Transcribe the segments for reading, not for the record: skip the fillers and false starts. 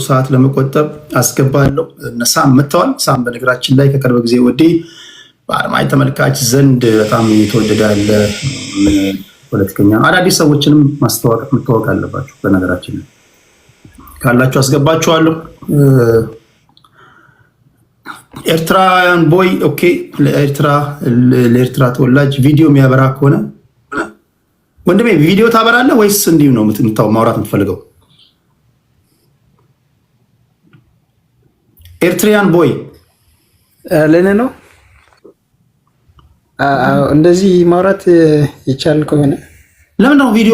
ሰዓት ለመቆጠብ አስገባለሁ። ሳም መጥተዋል። ሳም በነገራችን ላይ ከቅርብ ጊዜ ወዲህ በአድማጭ ተመልካች ዘንድ በጣም እየተወደደ ያለ ፖለቲከኛ፣ አዳዲስ ሰዎችንም መተዋወቅ አለባችሁ። በነገራችን ላይ ካላችሁ አስገባችኋለሁ። ኤርትራውያን ቦይ ኦኬ። ለኤርትራ ተወላጅ ቪዲዮ የሚያበራ ከሆነ ወንድሜ ቪዲዮ ታበራለህ ወይስ እንዲሁ ነው ማውራት የምትፈልገው? ኤርትራውያን ቦይ ለኔ ነው እንደዚህ ማውራት ይቻል ከሆነ ለምን ነው ቪዲዮ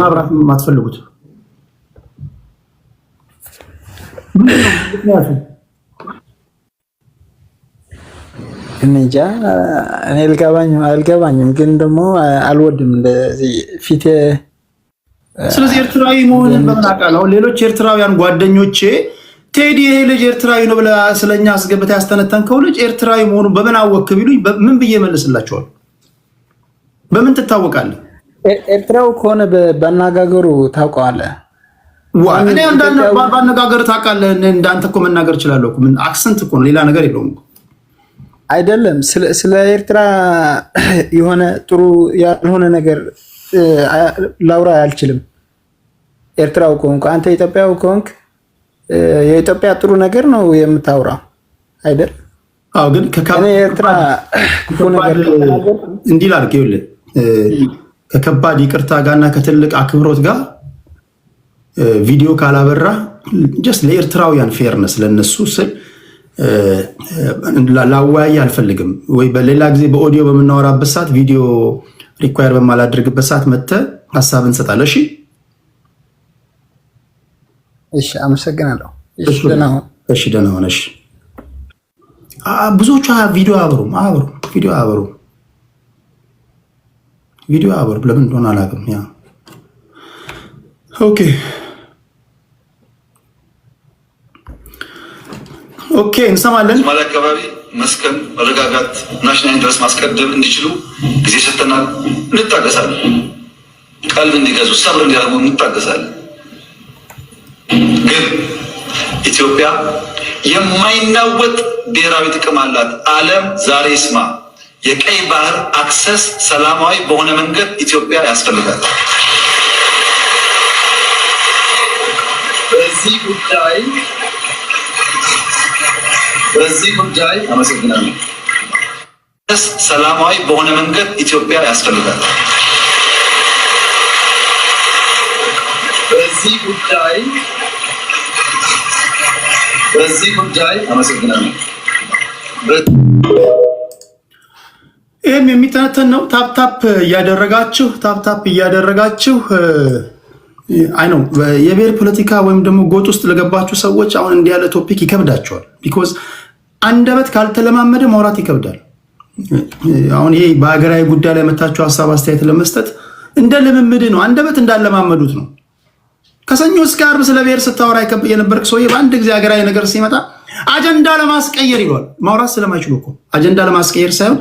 ማብራት የማትፈልጉት? እንጃ እኔ አልገባኝም፣ ግን ደግሞ አልወድም እንደዚህ ፊት። ስለዚህ ኤርትራዊ መሆንን በምን አውቃለሁ? ሌሎች ኤርትራውያን ጓደኞቼ ቴዲ ይሄ ልጅ ኤርትራዊ ነው ብለህ ስለኛ አስገብተህ ያስተነተንከው ልጅ ኤርትራዊ መሆኑን በምን አወቅህ ቢሉኝ ምን ብዬ መልስላቸዋለሁ? በምን ትታወቃለህ? ኤርትራው ከሆነ በአነጋገሩ ታውቀዋለህ። እኔ በአነጋገር ታውቃለህ? እንዳንተ እኮ መናገር እችላለሁ እኮ። ምን አክሰንት እኮ ነው፣ ሌላ ነገር የለውም እኮ። አይደለም ስለ ኤርትራ የሆነ ጥሩ ያልሆነ ነገር ላውራ አልችልም። ኤርትራው ከሆንክ አንተ ኢትዮጵያው ከሆንክ የኢትዮጵያ ጥሩ ነገር ነው የምታወራው አይደል? አዎ፣ ግን ኤርትራ ክፉ ነገር እንዲህ ላድርግ። ይኸውልህ ከከባድ ይቅርታ ጋርና ከትልቅ አክብሮት ጋር ቪዲዮ ካላበራ ጀስት ለኤርትራውያን ፌርነስ ለነሱ ስል ላወያይ አልፈልግም። ወይ በሌላ ጊዜ በኦዲዮ በምናወራበት ሰዓት ቪዲዮ ሪኳየር በማላደርግበት ሰዓት መጥተህ ሀሳብ እንሰጣለን። እሺ፣ አመሰግናለሁ። እሺ፣ ደህና ሆነ። እሺ፣ ብዙዎቹ ቪዲዮ አያበሩም። ለምን እንደሆነ አላውቅም። ያ ኦኬ፣ እንሰማለን። ሶማሌ አካባቢ መስከን፣ መረጋጋት፣ ናሽናል ኢንትረስት ማስቀደም እንዲችሉ ጊዜ ሰጥተናል። እንታገሳለን። ቀልብ እንዲገዙ ሰብር እንዲያደርጉ እንታገሳለን። ግን ኢትዮጵያ የማይናወጥ ብሔራዊ ጥቅም አላት። ዓለም ዛሬ ይስማ። የቀይ ባህር አክሰስ ሰላማዊ በሆነ መንገድ ኢትዮጵያ ያስፈልጋል። በዚህ ጉዳይ አመሰግናለሁ። ሰላማዊ በሆነ መንገድ ኢትዮጵያ ያስፈልጋል። በዚህ ጉዳይ አመሰግናለሁ። ይህም የሚተነተን ነው። ታፕታፕ እያደረጋችሁ አይ ነው የብሔር ፖለቲካ ወይም ደግሞ ጎጥ ውስጥ ለገባችሁ ሰዎች አሁን እንዲህ ያለ ቶፒክ ይከብዳቸዋል። ቢኮዝ አንደበት ካልተለማመደ ማውራት ይከብዳል። አሁን ይሄ በሀገራዊ ጉዳይ ላይ መታችሁ ሀሳብ አስተያየት ለመስጠት እንደ ልምምድ ነው። አንደበት እንዳለማመዱት ነው። ከሰኞ እስከ ዓርብ ስለ ብሔር ስታወራ የነበርክ ሰውዬ በአንድ ጊዜ ሀገራዊ ነገር ሲመጣ አጀንዳ ለማስቀየር ይሏል። ማውራት ስለማይችሉ እኮ አጀንዳ ለማስቀየር ሳይሆን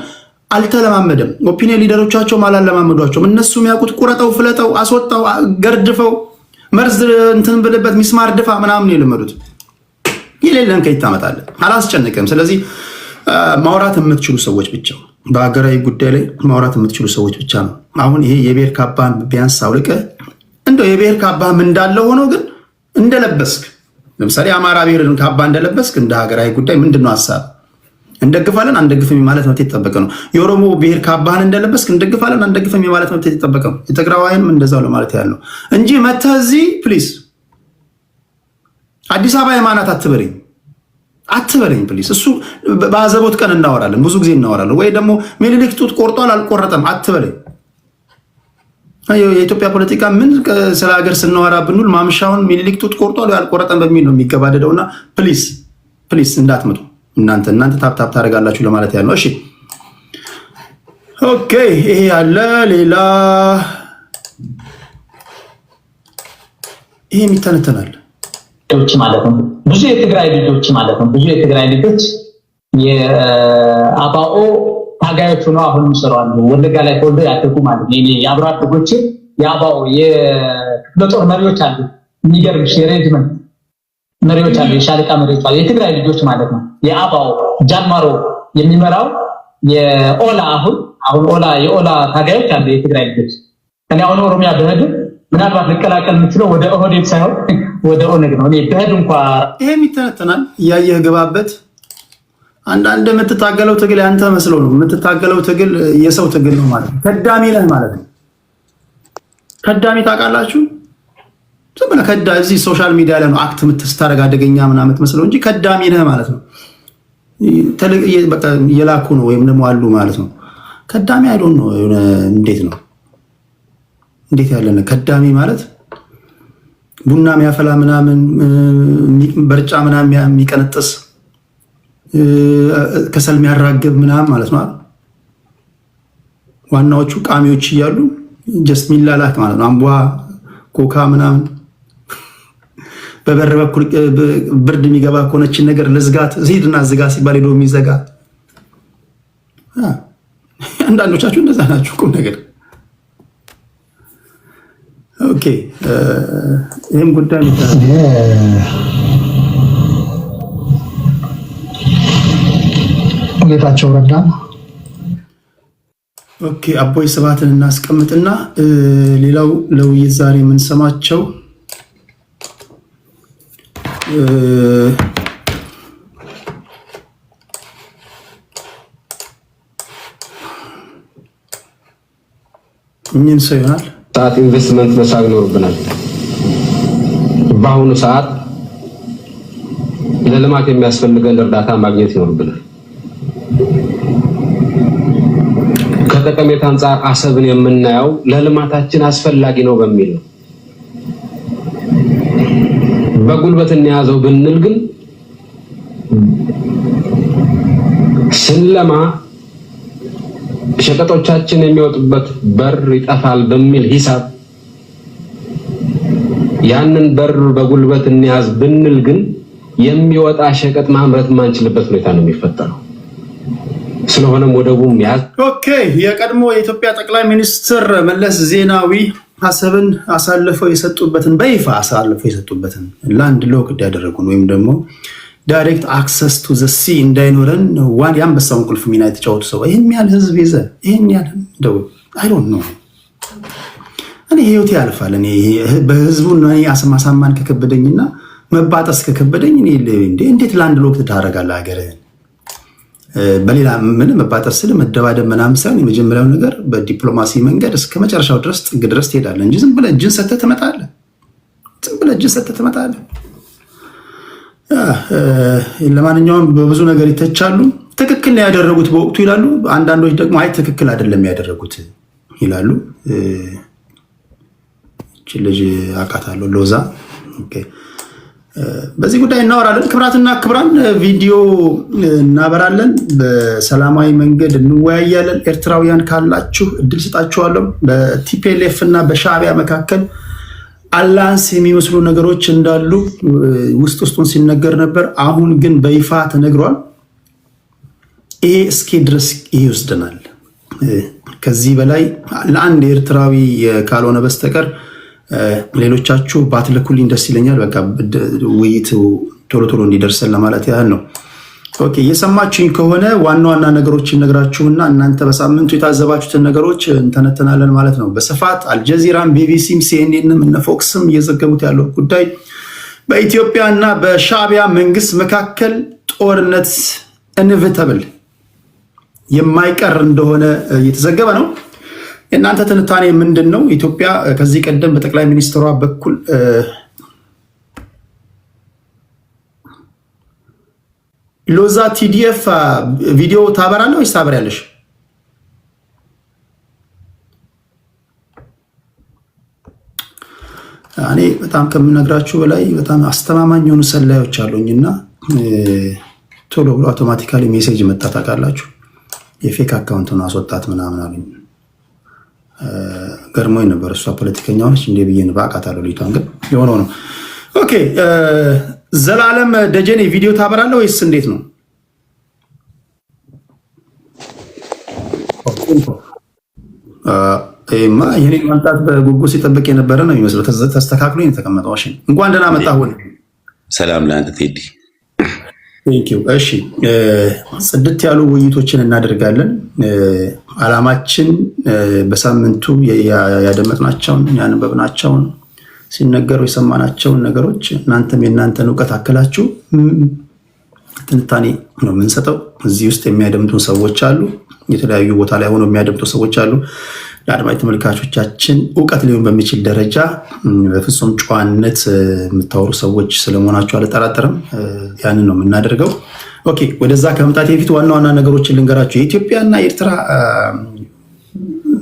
አልተለማመደም። ኦፒኒየን ሊደሮቻቸውም አላለማመዷቸውም። እነሱ የሚያውቁት ቁረጠው፣ ፍለጠው፣ አስወጣው፣ ገርድፈው፣ መርዝ እንትን ብልበት፣ ሚስማር ድፋ ምናምን የለመዱት። የሌለን ከየት ታመጣለህ? አላስጨንቅም። ስለዚህ ማውራት የምትችሉ ሰዎች ብቻ፣ በሀገራዊ ጉዳይ ላይ ማውራት የምትችሉ ሰዎች ብቻ ነው። አሁን ይሄ የብሔር ካባህን ቢያንስ አውልቀህ እንደው የብሔር ካባህም እንዳለ ሆኖ ግን እንደለበስክ፣ ለምሳሌ አማራ ብሔርን ካባ እንደለበስክ እንደ ሀገራዊ ጉዳይ ምንድን ነው ሀሳብ? እንደግፋለን አንደግፍም ማለት መብት የተጠበቀ ነው። የኦሮሞ ብሔር ካባህን እንደለበስክ እንደግፋለን አንደግፍም ማለት መብት የተጠበቀ ነው። የትግራዋይንም እንደዛው ለማለት ያለው እንጂ መተህ እዚህ ፕሊስ አዲስ አበባ የማናት አትበረኝ ፕሊስ። እሱ በአዘቦት ቀን እናወራለን፣ ብዙ ጊዜ እናወራለን። ወይ ደግሞ ምኒልክ ጡት ቆርጧል አልቆረጠም አትበለኝ። የኢትዮጵያ ፖለቲካ ምን ስለ ሀገር ስናወራ ብንውል ማምሻውን ምኒልክ ጡት ቆርጧል አልቆረጠም በሚል ነው የሚገባደደውና ፕሊስ እንዳትመጡ እናንተ ታፕታፕ ታደርጋላችሁ ለማለት ያለው። እሺ ኦኬ፣ ይሄ ያለ ሌላ ይሄ የሚተነተናል ማለት ነው። ብዙ የትግራይ ልጆች የአባኦ ታጋዮች ነው አሁን ይሰራሉ። ወለጋ ላይ ተወልደው ያደጉ ማለት ነው። የአብሮ አደጎች የአባኦ የክፍለ ጦር መሪዎች አሉ። የሚገርምሽ የሬጅመንት መሪዎች አሉ፣ የሻለቃ መሪዎች አሉ፣ የትግራይ ልጆች ማለት ነው። የአባው ጃልማሮ የሚመራው የኦላ አሁን የኦላ ታጋዮች አሉ፣ የትግራይ ልጆች። እኔ አሁን ኦሮሚያ በህድ ምናልባት ልቀላቀል የምችለው ወደ ኦህዴድ ሳይሆን ወደ ኦነግ ነው። እኔ በህድ እንኳን ይሄም ይተነተናል። እያየህ ገባበት። አንዳንድ የምትታገለው ትግል ያንተ መስሎ ነው። የምትታገለው ትግል የሰው ትግል ነው ማለት ነው። ከዳሚ ነህ ማለት ነው። ከዳሚ ታውቃላችሁ? ዝም ብለህ እዚህ ሶሻል ሚዲያ ላይ ነው አክት የምትስታረግ አደገኛ ምናምን የምትመስለው እንጂ ከዳሚ ነህ ማለት ነው። በቃ የላኩ ነው ወይም ደግሞ አሉ ማለት ነው። ከዳሚ አይዶን ነው። እንዴት ነው እንዴት ያለ ነው ከዳሚ ማለት? ቡና የሚያፈላ ምናምን በርጫ ምናምን የሚቀነጥስ ከሰል የሚያራግብ ምናምን ማለት ነው። ዋናዎቹ ቃሚዎች እያሉ ጀስት ሚላላክ ማለት ነው። አምቧ ኮካ ምናምን በበር በኩል ብርድ የሚገባ ከሆነችን ነገር ለዝጋት ሂድና ዝጋ ሲባል ሄዶ የሚዘጋ አንዳንዶቻችሁ እንደዛ ናችሁ። ቁም ነገር ኦኬ። ይህም ጉዳይ ጌታቸው ረዳ ኦኬ። አቦይ ስብሃትን እናስቀምጥና ሌላው ለውይይት ዛሬ የምንሰማቸው ምን ሰው ይሆናል? ሰዓት ኢንቨስትመንት መሳብ ይኖርብናል። በአሁኑ ሰዓት ለልማት የሚያስፈልገን እርዳታ ማግኘት ይኖርብናል። ከጠቀሜታ አንጻር አሰብን የምናየው ለልማታችን አስፈላጊ ነው በሚል ነው። በጉልበት እንያዘው ብንል ግን ስንለማ ሸቀጦቻችን የሚወጡበት በር ይጠፋል በሚል ሂሳብ ያንን በር በጉልበት እንያዝ ብንል ግን የሚወጣ ሸቀጥ ማምረት ማንችልበት ሁኔታ ነው የሚፈጠረው። ስለሆነም ወደቡም ያዝ። ኦኬ። የቀድሞ የኢትዮጵያ ጠቅላይ ሚኒስትር መለስ ዜናዊ አሰብን አሳልፈው የሰጡበትን በይፋ አሳልፈው የሰጡበትን ላንድ ሎክድ ያደረጉን ወይም ደግሞ ዳይሬክት አክሰስ ቱ ዘ ሲ እንዳይኖረን የአንበሳውን ቁልፍ ሚና የተጫወቱ ሰው ይህን ያህል ህዝብ ይዘ ይህን ያህል እንደው አይ ዶንት ኖ እኔ ህይወቴ ያልፋል። እኔ በህዝቡን ማሳማን ከከበደኝና መባጠስ ከከበደኝ እንዴት ላንድ ሎክድ ታደርጋለህ ሀገርህን? በሌላ ምን መባጠር ስል መደባደብ ምናምን ሳይሆን የመጀመሪያው ነገር በዲፕሎማሲ መንገድ እስከ መጨረሻው ድረስ ጥግ ድረስ ትሄዳለህ እንጂ ዝም ብለህ እጅን ሰተህ ትመጣለህ። ለማንኛውም በብዙ ነገር ይተቻሉ። ትክክል ነው ያደረጉት በወቅቱ ይላሉ። አንዳንዶች ደግሞ አይ ትክክል አይደለም ያደረጉት ይላሉ። እቺ ልጅ አውቃታለሁ ሎዛ። ኦኬ፣ በዚህ ጉዳይ እናወራለን። ክብራትና ክብራን ቪዲዮ እናበራለን። በሰላማዊ መንገድ እንወያያለን። ኤርትራውያን ካላችሁ እድል ስጣችኋለሁ። በቲፒኤልኤፍ እና በሻዕቢያ መካከል አላንስ የሚመስሉ ነገሮች እንዳሉ ውስጡን ሲነገር ነበር። አሁን ግን በይፋ ተነግሯል። ይሄ እስኪ ድረስ ይወስደናል። ከዚህ በላይ ለአንድ ኤርትራዊ ካልሆነ በስተቀር ሌሎቻችሁ ባትልኩልኝ ደስ ይለኛል። በቃ ውይይቱ ቶሎ ቶሎ እንዲደርሰን ለማለት ያህል ነው። ኦኬ፣ እየሰማችሁኝ ከሆነ ዋና ዋና ነገሮችን ነግራችሁና እናንተ በሳምንቱ የታዘባችሁትን ነገሮች እንተነተናለን ማለት ነው በስፋት። አልጀዚራም፣ ቢቢሲም፣ ሲኤንኤንም እነ ፎክስም እየዘገቡት ያለው ጉዳይ በኢትዮጵያ እና በሻዕቢያ መንግስት መካከል ጦርነት ኢንቪተብል የማይቀር እንደሆነ እየተዘገበ ነው። የእናንተ ትንታኔ ምንድን ነው? ኢትዮጵያ ከዚህ ቀደም በጠቅላይ ሚኒስትሯ በኩል ሎዛ ቲዲኤፍ ቪዲዮ ታበራለህ ወይስ ታበሪያለሽ? እኔ በጣም ከምነግራችሁ በላይ በጣም አስተማማኝ የሆኑ ሰላዮች አሉኝና ቶሎ ብሎ አውቶማቲካሊ ሜሴጅ መጣ። ታውቃላችሁ፣ የፌክ አካውንቱን አስወጣት ምናምን አሉኝ። ገርሞኝ ነበር። እሷ ፖለቲከኛ ሆነች እንዴ ብዬ ባቃታለሁ። ልጅቷን ግን የሆነው ነው። ኦኬ፣ ዘላለም ደጀኔ ቪዲዮ ታበራለህ ወይስ እንዴት ነው? ይህን ማምጣት በጉጉት ሲጠብቅ የነበረ ነው የሚመስለው። ተስተካክሎ የተቀመጠው። እንኳን ደህና መጣህ። ሰላም ለአንተ ቴዲ። ቴንኪው። እሺ ጽድት ያሉ ውይይቶችን እናደርጋለን። አላማችን በሳምንቱ ያደመጥናቸውን ያነበብናቸውን ሲነገሩ የሰማናቸውን ነገሮች እናንተም የእናንተን እውቀት አከላችሁ ትንታኔ ነው የምንሰጠው። እዚህ ውስጥ የሚያደምጡ ሰዎች አሉ፣ የተለያዩ ቦታ ላይ ሆነው የሚያደምጡ ሰዎች አሉ። ለአድማጭ ተመልካቾቻችን እውቀት ሊሆን በሚችል ደረጃ በፍጹም ጨዋነት የምታወሩ ሰዎች ስለመሆናቸው አልጠራጠርም። ያንን ነው የምናደርገው። ኦኬ፣ ወደዛ ከመምጣት በፊት ዋና ዋና ነገሮችን ልንገራቸው። የኢትዮጵያና ኤርትራ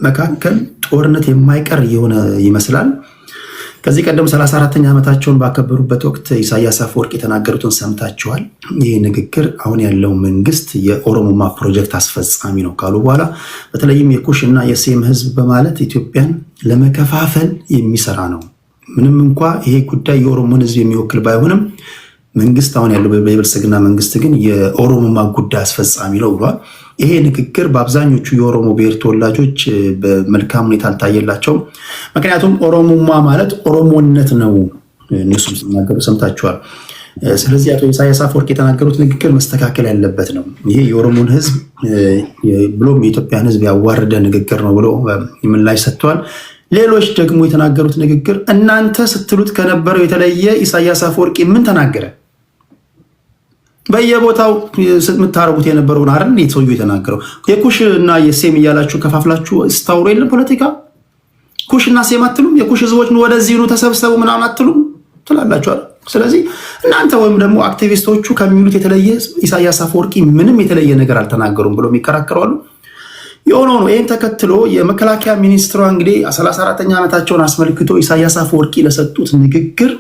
መካከል ጦርነት የማይቀር የሆነ ይመስላል። ከዚህ ቀደም 34ኛ ዓመታቸውን ባከበሩበት ወቅት ኢሳያስ አፈወርቂ የተናገሩትን ሰምታችኋል። ይህ ንግግር አሁን ያለው መንግስት የኦሮሞማ ፕሮጀክት አስፈጻሚ ነው ካሉ በኋላ በተለይም የኩሽ እና የሴም ህዝብ በማለት ኢትዮጵያን ለመከፋፈል የሚሰራ ነው። ምንም እንኳ ይሄ ጉዳይ የኦሮሞን ህዝብ የሚወክል ባይሆንም መንግስት አሁን ያለው የብልጽግና መንግስት ግን የኦሮሞማ ጉዳይ አስፈጻሚ ነው ብሏል። ይሄ ንግግር በአብዛኞቹ የኦሮሞ ብሔር ተወላጆች በመልካም ሁኔታ አልታየላቸውም። ምክንያቱም ኦሮሞማ ማለት ኦሮሞነት ነው እነሱም ሲናገሩ ሰምታችኋል። ስለዚህ አቶ ኢሳያስ አፈወርቂ የተናገሩት ንግግር መስተካከል ያለበት ነው። ይሄ የኦሮሞን ህዝብ ብሎም የኢትዮጵያን ህዝብ ያዋረደ ንግግር ነው ብሎ ምላሽ ሰጥተዋል። ሌሎች ደግሞ የተናገሩት ንግግር እናንተ ስትሉት ከነበረው የተለየ ኢሳያስ አፈወርቂ ምን ተናገረ? በየቦታው የምታረጉት የነበረውን አይደል እንዴ ሰውዬው የተናገረው? የኩሽ እና የሴም እያላችሁ ከፋፍላችሁ ስታውሩ የለም ፖለቲካ። ኩሽ እና ሴም አትሉም? የኩሽ ህዝቦች ወደዚህ ኑ ተሰብሰቡ ምናምን አትሉም ትላላችሁ አይደል? ስለዚህ እናንተ ወይም ደግሞ አክቲቪስቶቹ ከሚሉት የተለየ ኢሳያስ አፈወርቂ ምንም የተለየ ነገር አልተናገሩም ብሎ የሚከራከራሉ። የሆነ ነው። ይህን ተከትሎ የመከላከያ ሚኒስትሯ እንግዲህ 34ኛ ዓመታቸውን አስመልክቶ ኢሳያስ አፈወርቂ ለሰጡት ንግግር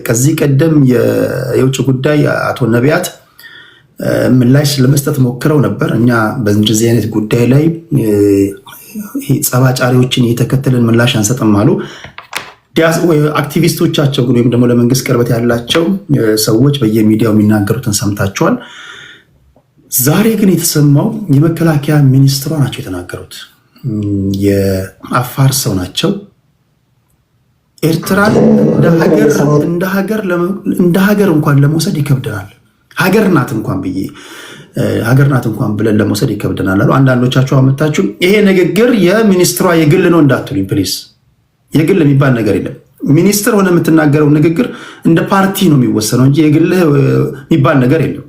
ከዚህ ቀደም የውጭ ጉዳይ አቶ ነቢያት ምላሽ ለመስጠት ሞክረው ነበር። እኛ በእንደዚህ አይነት ጉዳይ ላይ ጸባጫሪዎችን እየተከተልን ምላሽ አንሰጥም አሉ። አክቲቪስቶቻቸው ግን ወይም ደግሞ ለመንግስት ቅርበት ያላቸው ሰዎች በየሚዲያው የሚናገሩትን ሰምታችኋል። ዛሬ ግን የተሰማው የመከላከያ ሚኒስትሯ ናቸው የተናገሩት። የአፋር ሰው ናቸው። ኤርትራን እንደ ሀገር እንኳን ለመውሰድ ይከብደናል። ሀገር ናት እንኳን ብለን ለመውሰድ ይከብደናል አሉ። አንዳንዶቻችሁ አመጣችሁ ይሄ ንግግር የሚኒስትሯ የግል ነው እንዳትሉኝ ፕሊስ። የግል የሚባል ነገር የለም። ሚኒስትር ሆነ የምትናገረው ንግግር እንደ ፓርቲ ነው የሚወሰነው እንጂ የግል የሚባል ነገር የለም።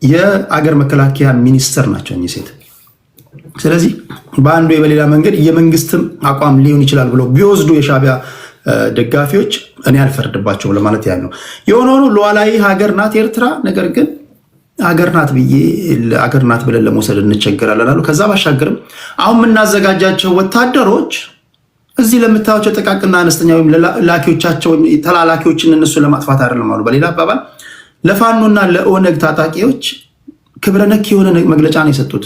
የአገር መከላከያ ሚኒስትር ናቸው እኚህ ሴት። ስለዚህ በአንዱ በሌላ መንገድ የመንግስትም አቋም ሊሆን ይችላል ብለው ቢወስዱ የሻዕቢያ ደጋፊዎች እኔ አልፈርድባቸውም ለማለት ያህል ነው። የሆነ ሆኖ ሉዓላዊ ሀገር ናት ኤርትራ። ነገር ግን ሀገር ናት ብለን ለመውሰድ እንቸገራለን አሉ። ከዛ ባሻገርም አሁን የምናዘጋጃቸው ወታደሮች እዚህ ለምታዩቸው ጥቃቅና አነስተኛ ወይም ላኪዎቻቸው ተላላኪዎችን እነሱ ለማጥፋት አይደለም አሉ። በሌላ አባባል ለፋኖና ለኦነግ ታጣቂዎች ክብረ ነክ የሆነ መግለጫ ነው የሰጡት።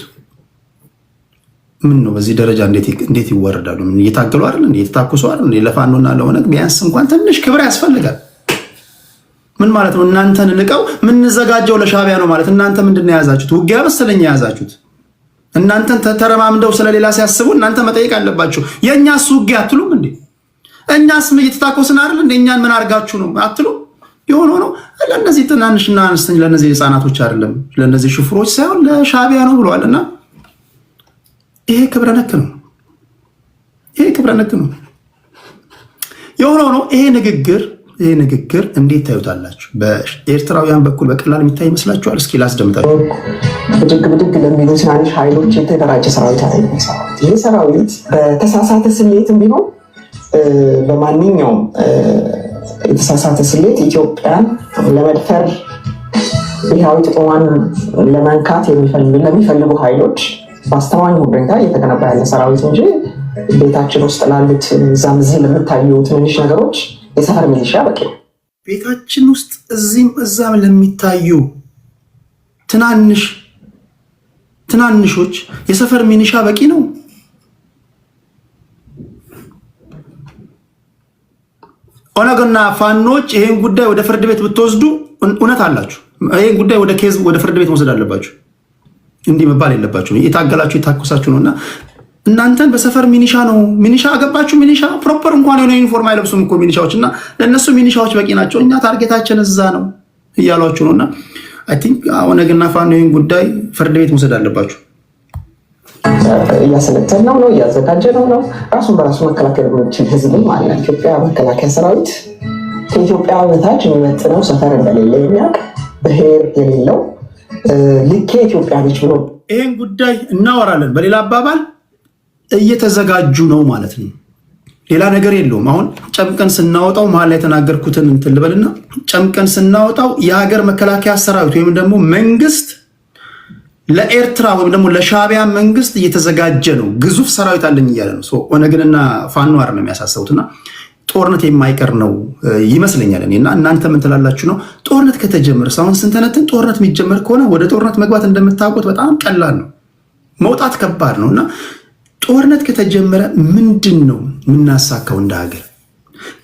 ምን ነው በዚህ ደረጃ እንዴት ይወረዳሉ? ምን እየታገሉ አይደል? እየተታኩሱ አይደል? ለፋኖና ለኦነግ ቢያንስ እንኳን ትንሽ ክብር ያስፈልጋል። ምን ማለት ነው? እናንተን ንቀው የምንዘጋጀው ለሻዕቢያ ነው ማለት። እናንተ ምንድን ነው የያዛችሁት? ውጊያ መሰለኝ የያዛችሁት። እናንተን ተረማምደው ስለሌላ ሲያስቡ እናንተ መጠየቅ አለባችሁ። የእኛስ ውጊያ አትሉም እንዴ? እኛስ እየተታኮስን አይደል እንዴ? እኛን ምን አድርጋችሁ ነው አትሉም? የሆነ ነው ለእነዚህ ትናንሽና አነስተኛ ለእነዚህ ህፃናቶች አይደለም ለእነዚህ ሽፍሮች ሳይሆን ለሻዕቢያ ነው ብለዋልና ይሄ ክብረ ነክ ነው። የሆነ ነው። ይሄ ንግግር እንዴት ታዩታላችሁ? በኤርትራውያን በኩል በቀላል የሚታይ ይመስላችኋል? እስኪ ላስደምጣችሁ። ብድግ ለሚሉ ትናንሽ ኃይሎች የተደራጀ ሰራዊት አለ። ይህ ሰራዊት በተሳሳተ ስሌትም ቢሆን በማንኛውም የተሳሳተ ስሌት ኢትዮጵያን ለመድፈር ብሔራዊ ጥቅሟን ለመንካት ለሚፈልጉ ኃይሎች በአስተማማኝ ሁኔታ እየተገነባ ያለ ሰራዊት እንጂ ቤታችን ውስጥ ላሉት እዛም እዚህ ለምታዩ ትንንሽ ነገሮች የሰፈር ሚሊሻ በቂ ነው። ቤታችን ውስጥ እዚህም እዛም ለሚታዩ ትናንሾች የሰፈር ሚሊሻ በቂ ነው። ኦነግና ፋኖች ይሄን ጉዳይ ወደ ፍርድ ቤት ብትወስዱ እውነት አላችሁ። ይሄን ጉዳይ ወደ ፍርድ ቤት መውሰድ አለባችሁ። እንዲህ መባል የለባችሁ። የታገላችሁ የታኮሳችሁ ነውና እናንተን በሰፈር ሚኒሻ ነው ሚኒሻ አገባችሁ ሚኒሻ ፕሮፐር እንኳን የሆነ ዩኒፎርም አይለብሱም እኮ ሚኒሻዎች እና ለነሱ ሚኒሻዎች በቂ ናቸው። እኛ ታርጌታችን እዛ ነው እያሏችሁ ነውና አይ ቲንክ ኦነግና ፋኖ ይህን ጉዳይ ፍርድ ቤት መውሰድ አለባችሁ። እያሰለጠነው ነው እያዘጋጀነው ነው። ራሱን በራሱ መከላከል ብሎችን ህዝብም አለ። ኢትዮጵያ መከላከያ ሰራዊት ከኢትዮጵያ በታች የሚመጥነው ሰፈር እንደሌለ የሚያውቅ ብሔር የሌለው ልኬ ኢትዮጵያ ነች ብሎ ይህን ጉዳይ እናወራለን። በሌላ አባባል እየተዘጋጁ ነው ማለት ነው። ሌላ ነገር የለውም። አሁን ጨምቀን ስናወጣው መሀል ላይ የተናገርኩትን እንትን ልበልና ጨምቀን ስናወጣው የሀገር መከላከያ ሰራዊት ወይም ደግሞ መንግስት ለኤርትራ ወይም ደግሞ ለሻዕቢያ መንግስት እየተዘጋጀ ነው። ግዙፍ ሰራዊት አለኝ እያለ ነው። ኦነግንና ፋኖ አይደለም የሚያሳሰቡትና ጦርነት የማይቀር ነው ይመስለኛል። እኔና እናንተ ምን ትላላችሁ ነው? ጦርነት ከተጀመረ አሁን ስንተነትን ጦርነት የሚጀመር ከሆነ ወደ ጦርነት መግባት እንደምታውቁት በጣም ቀላል ነው፣ መውጣት ከባድ ነው እና ጦርነት ከተጀመረ ምንድን ነው የምናሳካው እንደ ሀገር?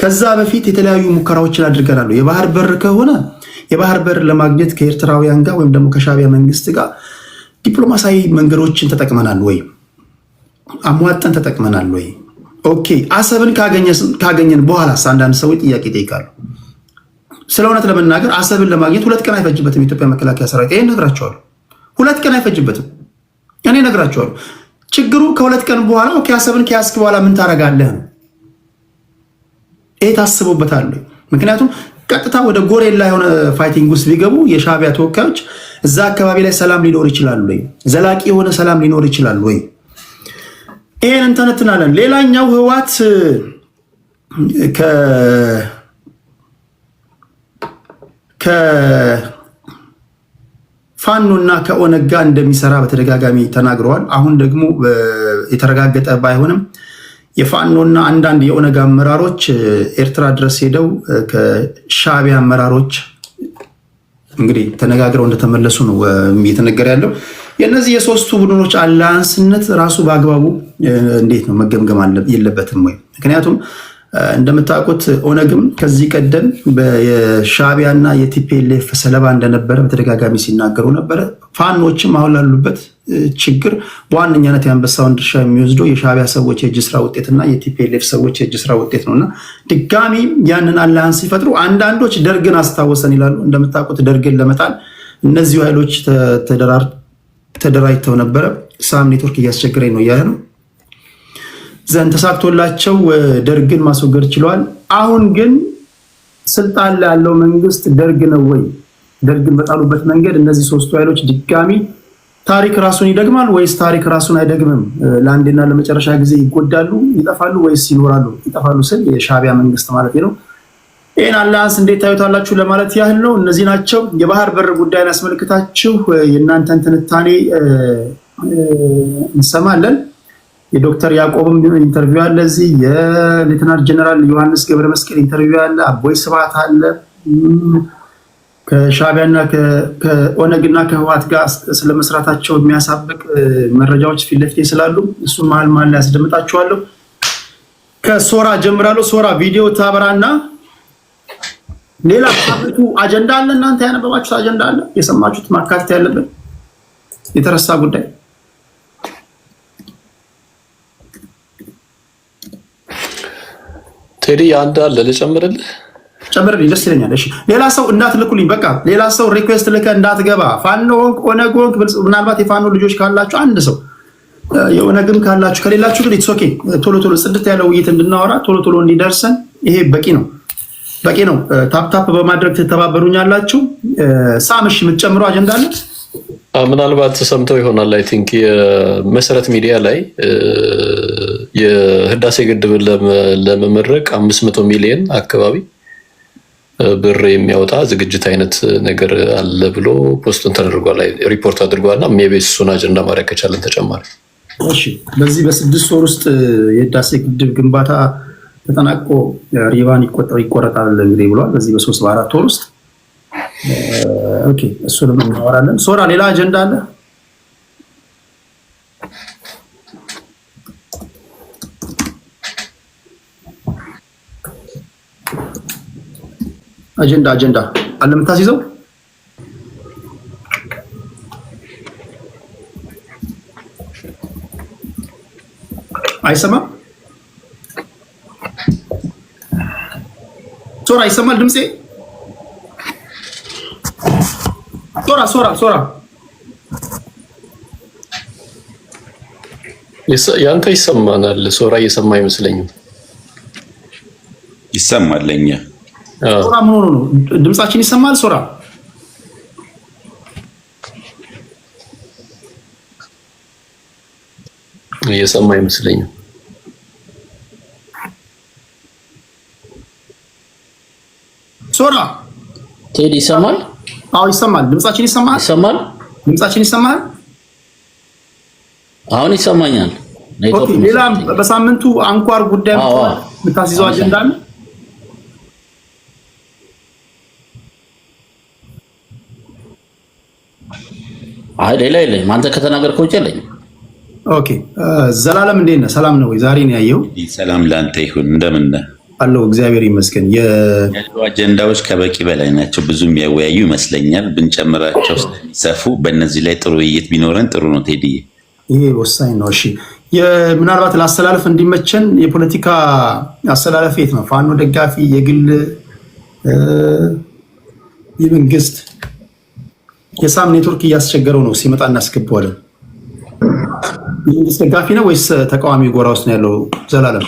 ከዛ በፊት የተለያዩ ሙከራዎችን አድርገናል። የባህር በር ከሆነ የባህር በር ለማግኘት ከኤርትራውያን ጋር ወይም ደግሞ ከሻዕቢያ መንግስት ጋር ዲፕሎማሲያዊ መንገዶችን ተጠቅመናል ወይ? አሟጠን ተጠቅመናል ወይ? ኦኬ አሰብን ካገኘን በኋላ አንዳንድ ሰዎች ጥያቄ ይጠይቃሉ። ስለ እውነት ለመናገር አሰብን ለማግኘት 2 ቀን አይፈጅበትም። የኢትዮጵያ መከላከያ ሰራዊት ይሄን ነግራቸዋለሁ። 2 ቀን አይፈጅበትም። እኔ ነግራቸዋለሁ። ችግሩ ከ2 ቀን በኋላ ኦኬ አሰብን ከያዝክ በኋላ ምን ታደርጋለህ ነው። ይሄ ታስቦበታል። ምክንያቱም ቀጥታ ወደ ጎሬላ የሆነ ፋይቲንግ ውስጥ ቢገቡ የሻዕቢያ ተወካዮች እዛ አካባቢ ላይ ሰላም ሊኖር ይችላል ወይ? ዘላቂ የሆነ ሰላም ሊኖር ይችላል ወይ? ይሄን እንተነትናለን። ሌላኛው ህወሓት ከፋኖና ከኦነግ ጋር እንደሚሰራ በተደጋጋሚ ተናግረዋል። አሁን ደግሞ የተረጋገጠ ባይሆንም የፋኖና አንዳንድ የኦነግ አመራሮች ኤርትራ ድረስ ሄደው ከሻዕቢያ አመራሮች እንግዲህ ተነጋግረው እንደተመለሱ ነው እየተነገረ ያለው። የእነዚህ የሶስቱ ቡድኖች አላያንስነት ራሱ በአግባቡ እንዴት ነው መገምገም የለበትም ወይ? ምክንያቱም እንደምታውቁት ኦነግም ከዚህ ቀደም የሻዕቢያና የቲፒኤልኤፍ ሰለባ እንደነበረ በተደጋጋሚ ሲናገሩ ነበረ። ፋኖችም አሁን ላሉበት ችግር በዋነኛነት የአንበሳውን ድርሻ የሚወስደው የሻዕቢያ ሰዎች የእጅ ስራ ውጤትና የቲፒኤልኤፍ ሰዎች የእጅ ስራ ውጤት ነውና ድጋሚ ያንን አላያንስ ሲፈጥሩ አንዳንዶች ደርግን አስታወሰን ይላሉ። እንደምታውቁት ደርግን ለመጣል እነዚሁ ኃይሎች ተደራጅተው ነበረ። ሳም ኔትወርክ እያስቸገረኝ ነው እያለ ነው ዘንድ ተሳክቶላቸው ደርግን ማስወገድ ችለዋል። አሁን ግን ስልጣን ላይ ያለው መንግስት ደርግ ነው ወይ? ደርግን በጣሉበት መንገድ እነዚህ ሶስቱ ኃይሎች ድጋሚ ታሪክ ራሱን ይደግማል ወይስ ታሪክ ራሱን አይደግምም? ለአንዴና ለመጨረሻ ጊዜ ይጎዳሉ፣ ይጠፋሉ ወይስ ይኖራሉ? ይጠፋሉ ስል የሻዕቢያ መንግስት ማለት ነው። ይህን አላያንስ እንዴት ታዩታላችሁ ለማለት ያህል ነው። እነዚህ ናቸው። የባህር በር ጉዳይን ያስመልክታችሁ የእናንተን ትንታኔ እንሰማለን። የዶክተር ያዕቆብም ኢንተርቪው አለ እዚህ። የሌተናንት ጀነራል ዮሐንስ ገብረ መስቀል ኢንተርቪው አለ። አቦይ ስብሃት አለ። ከሻዕቢያና ከኦነግና ከህወሓት ጋር ስለመስራታቸው የሚያሳብቅ መረጃዎች ፊት ለፊት ስላሉ እሱን መሀል ላይ ያስደምጣችኋለሁ። ከሶራ ጀምራለሁ። ሶራ ቪዲዮ ታበራና ሌላ ሳምንቱ አጀንዳ አለ። እናንተ ያነበባችሁት አጀንዳ አለ፣ የሰማችሁት ማካተት ያለበት የተረሳ ጉዳይ ቴዲ አንድ አለ ልጨምርልህ። ጨምርልኝ፣ ደስ ይለኛል። እሺ ሌላ ሰው እንዳትልኩልኝ፣ በቃ ሌላ ሰው ሪኩዌስት ልከ እንዳትገባ። ፋኖ ሆንክ ኦነግ ሆንክ ምናልባት የፋኖ ልጆች ካላችሁ አንድ ሰው የኦነግም ካላችሁ ከሌላችሁ ግን ኢትስ ኦኬ። ቶሎ ቶሎ ጽድት ያለው ውይይት እንድናወራ ቶሎ ቶሎ እንዲደርሰን ይሄ በቂ ነው። ታፕታፕ በማድረግ ትተባበሩኛላችሁ። ሳምሽ የምትጨምረው አጀንዳ አለ? ምናልባት ሰምተው ይሆናል። አይ ቲንክ የመሰረት ሚዲያ ላይ የህዳሴ ግድብን ለመመረቅ 500 ሚሊዮን አካባቢ ብር የሚያወጣ ዝግጅት አይነት ነገር አለ ብሎ ፖስቱን ተደርጓል፣ ሪፖርት አድርጓልና ሜቢ እሱን አጀንዳ ማድረግ ከቻለን ተጨማሪ። እሺ በዚህ በ6 ወር ውስጥ የህዳሴ ግድብ ግንባታ ተጠናቆ ሪባን ይቆረጣል እንግዲህ ብሏል። በዚህ በ3 በ4 ወር ውስጥ ኦኬ፣ እሱንም እናወራለን። ሶራ ሌላ አጀንዳ አለ? አጀንዳ አለ የምታስይዘው? አይሰማም? ሶራ ይሰማል ድምጼ? ሶራ ያንተ ይሰማናል። ሶራ እየሰማ አይመስለኝም። ይሰማል ለኛ። ሶራ ምን ሆኖ ነው? ድምጻችን ይሰማል ሶራ? እየሰማ አይመስለኝም። ሶራ ቴዲ ይሰማል? አዎ ይሰማል። ድምጻችን ይሰማል? ይሰማል? ድምጻችን ይሰማል? አሁን ይሰማኛል። ኦኬ። ሌላ በሳምንቱ አንኳር ጉዳይ የምታስይዘው አጀንዳ አለ? አይ ሌላ የለኝም። አንተ ከተናገርከው ውጭ የለኝም። ኦኬ። ዘላለም እንዴት ነህ? ሰላም ነው ወይ? ዛሬ ነው ያየው። ሰላም ላንተ ይሁን። እንደምን ነህ? አለው እግዚአብሔር ይመስገን። ያሉ አጀንዳዎች ከበቂ በላይ ናቸው። ብዙ የሚያወያዩ ይመስለኛል። ብንጨምራቸው ስለሚሰፉ በእነዚህ ላይ ጥሩ ውይይት ቢኖረን ጥሩ ነው ቴዲዬ። ይሄ ወሳኝ ነው። እሺ ምናልባት ለአስተላለፍ እንዲመቸን የፖለቲካ አስተላለፍ የት ነው? ፋኖ ደጋፊ፣ የግል፣ የመንግስት፣ የሳም ኔትወርክ እያስቸገረው ነው። ሲመጣ እናስገባዋለን። የመንግስት ደጋፊ ነው ወይስ ተቃዋሚ ጎራ ውስጥ ነው ያለው? ዘላለም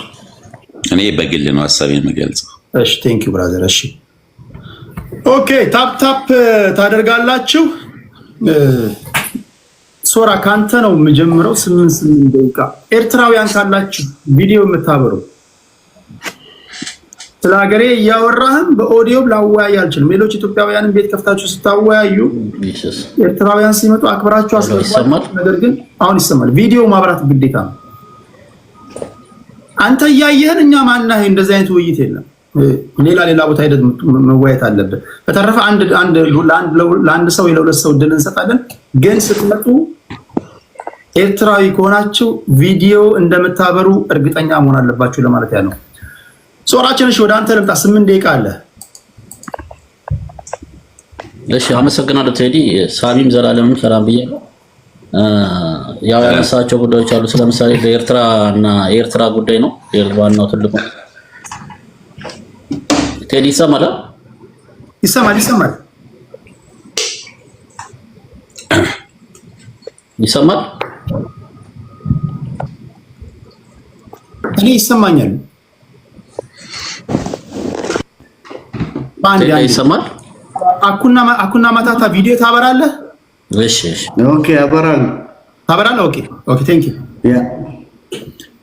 እኔ በግል ነው ሀሳቤን የምገልጸው። እሺ ቴንክ ዩ ብራዘር። እሺ ኦኬ፣ ታፕ ታደርጋላችሁ። ሶራ ካንተ ነው የምጀምረው። 8 ደቂቃ። ኤርትራውያን ካላችሁ ቪዲዮ የምታበሩ ስለ ሀገሬ እያወራህም በኦዲዮ ላወያይ አልችልም። ሌሎች ኢትዮጵያውያንን ቤት ከፍታችሁ ስታወያዩ ኤርትራውያን ሲመጡ አክብራችሁ አስገባችሁ። ነገር ግን አሁን ይሰማል። ቪዲዮ ማብራት ግዴታ ነው። አንተ እያየህን እኛ ማናህ? እንደዚህ አይነት ውይይት የለም። ሌላ ቦታ ሄደህ መወያየት አለብን። በተረፈ ለአንድ ሰው ለሁለት ሰው እድል እንሰጣለን። ግን ስትመጡ ኤርትራዊ ከሆናችሁ ቪዲዮ እንደምታበሩ እርግጠኛ መሆን አለባችሁ ለማለት ያለው። ሶራችን እሺ፣ ወደ አንተ ልምጣ። 8 ደቂቃ አለ። እሺ አመሰግናለሁ ቴዲ። ሳሚም ዘላለምም ሰላም ብያለሁ። ያው ያነሳቸው ጉዳዮች አሉ። ስለምሳሌ በኤርትራ እና የኤርትራ ጉዳይ ነው ዋናው ትልቁ። ቴዲ ይሰማል? ይሰማል። እኔ ይሰማኛል። ይሰማል? አኩና ማታታ ቪዲዮ ታበራለህ? እሺ ኦኬ፣ አበራለሁ። ታበራለህ? ኦኬ ቴንክ ዩ።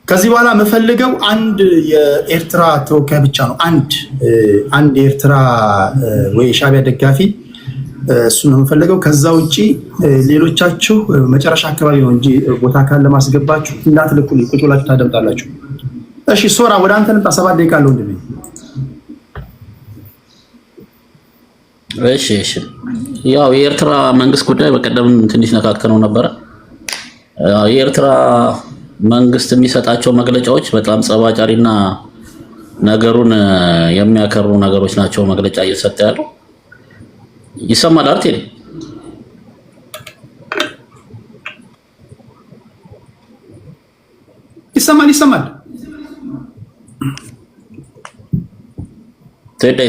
ከዚህ በኋላ የምፈልገው አንድ የኤርትራ ተወካይ ብቻ ነው። አንድ የኤርትራ ወይ ሻዕቢያ ደጋፊ፣ እሱን ነው የምፈልገው። ከዛ ውጪ ሌሎቻችሁ መጨረሻ አካባቢ ነው እንጂ ቦታ ካለ ማስገባችሁ እንዳትልኩልኝ፣ ቁጭ ብላችሁ ታደምጣላችሁ። እሺ ሶራ ወደ አንተ ልምጣ። 7 ደቂቃ አለው እንደኔ። እሺ ያው የኤርትራ መንግስት ጉዳይ በቀደም ትንሽ ነካክተነው ነበረ። የኤርትራ መንግስት የሚሰጣቸው መግለጫዎች በጣም ጸባጫሪና ነገሩን የሚያከሩ ነገሮች ናቸው። መግለጫ እየሰጠ ያለው ይሰማል አይደል? ይሰማል። ቴዲ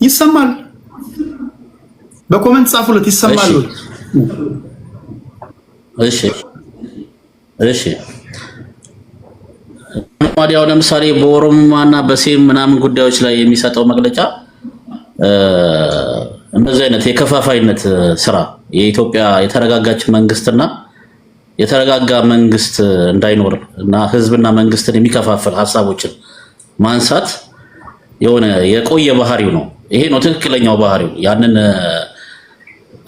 ይሰማል። በኮሜንት ጻፉለት። ይሰማል። እሺ ማዲያው ለምሳሌ በኦሮሞማና በሴም ምናምን ጉዳዮች ላይ የሚሰጠው መግለጫ እንደዚህ አይነት የከፋፋይነት ስራ የኢትዮጵያ የተረጋጋች መንግስትና የተረጋጋ መንግስት እንዳይኖር እና ህዝብና መንግስትን የሚከፋፍል ሀሳቦችን ማንሳት የሆነ የቆየ ባህሪው ነው። ይሄ ነው ትክክለኛው ባህሪው። ያንን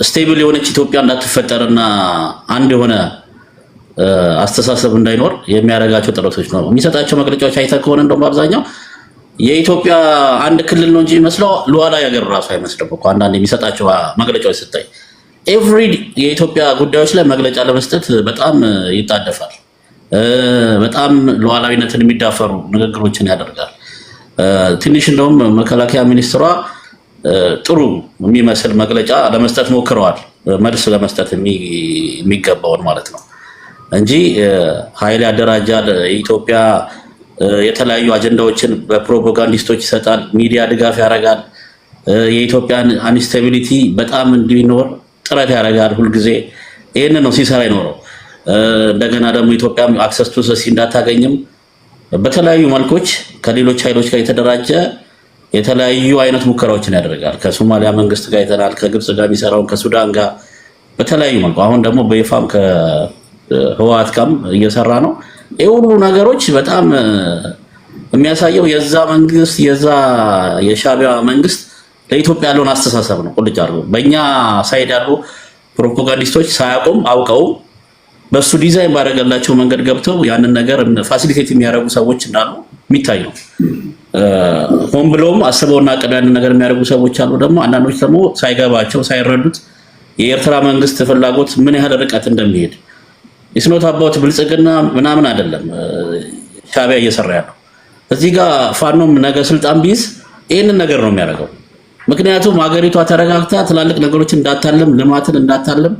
ስቴብል የሆነች ኢትዮጵያ እንዳትፈጠርና አንድ የሆነ አስተሳሰብ እንዳይኖር የሚያደርጋቸው ጥረቶች ነው። የሚሰጣቸው መግለጫዎች አይተህ ከሆነ እንደውም በአብዛኛው የኢትዮጵያ አንድ ክልል ነው እንጂ የሚመስለው ሉዓላዊ ሀገር ራሱ አይመስልም እኮ አንዳንድ የሚሰጣቸው መግለጫዎች ስታይ። ኤቭሪ የኢትዮጵያ ጉዳዮች ላይ መግለጫ ለመስጠት በጣም ይጣደፋል። በጣም ሉዓላዊነትን የሚዳፈሩ ንግግሮችን ያደርጋል። ትንሽ እንደውም መከላከያ ሚኒስትሯ ጥሩ የሚመስል መግለጫ ለመስጠት ሞክረዋል፣ መልስ ለመስጠት የሚገባውን ማለት ነው። እንጂ ኃይል ያደራጃል። ኢትዮጵያ የተለያዩ አጀንዳዎችን በፕሮፓጋንዲስቶች ይሰጣል፣ ሚዲያ ድጋፍ ያደርጋል። የኢትዮጵያን አንስታቢሊቲ በጣም እንዲኖር ጥረት ያደርጋል ሁልጊዜ። ይህንን ነው ሲሰራ ይኖረው። እንደገና ደግሞ ኢትዮጵያ አክሰስ ቱ ሰሲ እንዳታገኝም በተለያዩ መልኮች ከሌሎች ኃይሎች ጋር የተደራጀ የተለያዩ አይነት ሙከራዎችን ያደርጋል። ከሶማሊያ መንግስት ጋር ይተናል፣ ከግብጽ ጋር የሚሰራውን ከሱዳን ጋር በተለያዩ መልኩ አሁን ደግሞ በይፋም ከህወሓት ጋርም እየሰራ ነው። ይህ ሁሉ ነገሮች በጣም የሚያሳየው የዛ መንግስት የሻዕቢያ መንግስት ለኢትዮጵያ ያለውን አስተሳሰብ ነው። ቁልጭ አድርጎ በእኛ ሳይድ ያሉ ፕሮፓጋንዲስቶች ሳያውቁም አውቀው በሱ ዲዛይን ባደረገላቸው መንገድ ገብተው ያንን ነገር ፋሲሊቴት የሚያደርጉ ሰዎች እንዳሉ የሚታይ ነው። ሆን ብለውም አስበውና አቅደው ያንን ነገር የሚያደርጉ ሰዎች አሉ። ደግሞ አንዳንዶች ደግሞ ሳይገባቸው ሳይረዱት የኤርትራ መንግስት ፍላጎት ምን ያህል ርቀት እንደሚሄድ ኢስኖት አባውት ብልጽግና ምናምን አይደለም ሻዕቢያ እየሰራ ያለው። እዚህ ጋር ፋኖም ነገ ስልጣን ቢይዝ ይህንን ነገር ነው የሚያደርገው። ምክንያቱም ሀገሪቷ ተረጋግታ ትላልቅ ነገሮችን እንዳታለም፣ ልማትን እንዳታለም፣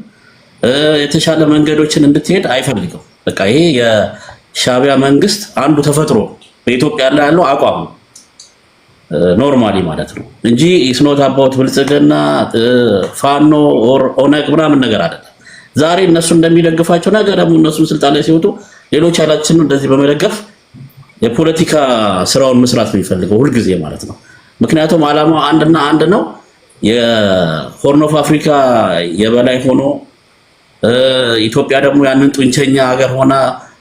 የተሻለ መንገዶችን እንድትሄድ አይፈልግም። በቃ ይሄ የሻዕቢያ መንግስት አንዱ ተፈጥሮ በኢትዮጵያ ላይ ያለው አቋም ኖርማሊ ማለት ነው እንጂ ኢስኖት አባውት ብልጽግና ፋኖ ኦነግ ምናምን ነገር አይደለም። ዛሬ እነሱ እንደሚደግፋቸው ነገር ደግሞ እነሱ ስልጣን ላይ ሲወጡ ሌሎች ኃይላችንን እንደዚህ በመደገፍ የፖለቲካ ስራውን መስራት ነው የሚፈልገው ሁልጊዜ ማለት ነው። ምክንያቱም ዓላማው አንድና አንድ ነው። የሆርን ኦፍ አፍሪካ የበላይ ሆኖ ኢትዮጵያ ደግሞ ያንን ጡንቸኛ ሀገር ሆና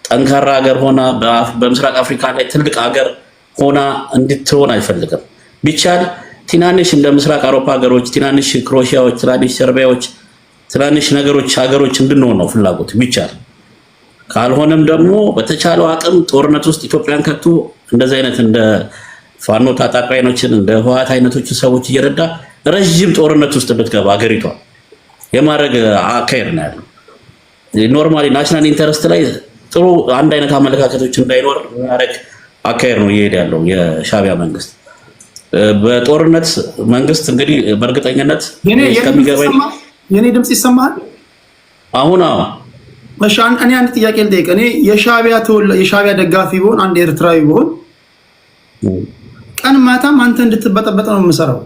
ጠንካራ ሀገር ሆና በምስራቅ አፍሪካ ላይ ትልቅ ሀገር ሆና እንድትሆን አይፈልግም። ቢቻል ትናንሽ እንደ ምስራቅ አውሮፓ ሀገሮች፣ ትናንሽ ክሮሺያዎች፣ ትናንሽ ሰርቢያዎች፣ ትናንሽ ሀገሮች እንድንሆን ነው ፍላጎት ቢቻል። ካልሆነም ደግሞ በተቻለው አቅም ጦርነት ውስጥ ኢትዮጵያን ከቶ እንደዚህ አይነት እንደ ፋኖ ታጣቂ አይኖችን እንደ ህወሓት አይነቶችን ሰዎች እየረዳ ረጅም ጦርነት ውስጥ ብትገባ ሀገሪቷ የማድረግ አካሄድ ነው ያለው። ኖርማሊ ናሽናል ኢንተረስት ላይ ጥሩ አንድ አይነት አመለካከቶች እንዳይኖር የሚያደርግ አካሄድ ነው እየሄደ ያለው የሻዕቢያ መንግስት። በጦርነት መንግስት እንግዲህ በእርግጠኝነት ከሚገባኝ የኔ ድምጽ ይሰማል አሁን? እሺ እኔ አንድ ጥያቄ ልጠይቅ። እኔ የሻዕቢያ ደጋፊ ብሆን አንድ ኤርትራዊ ብሆን ቀን ማታም አንተ እንድትበጠበጥ ነው የምሰራው።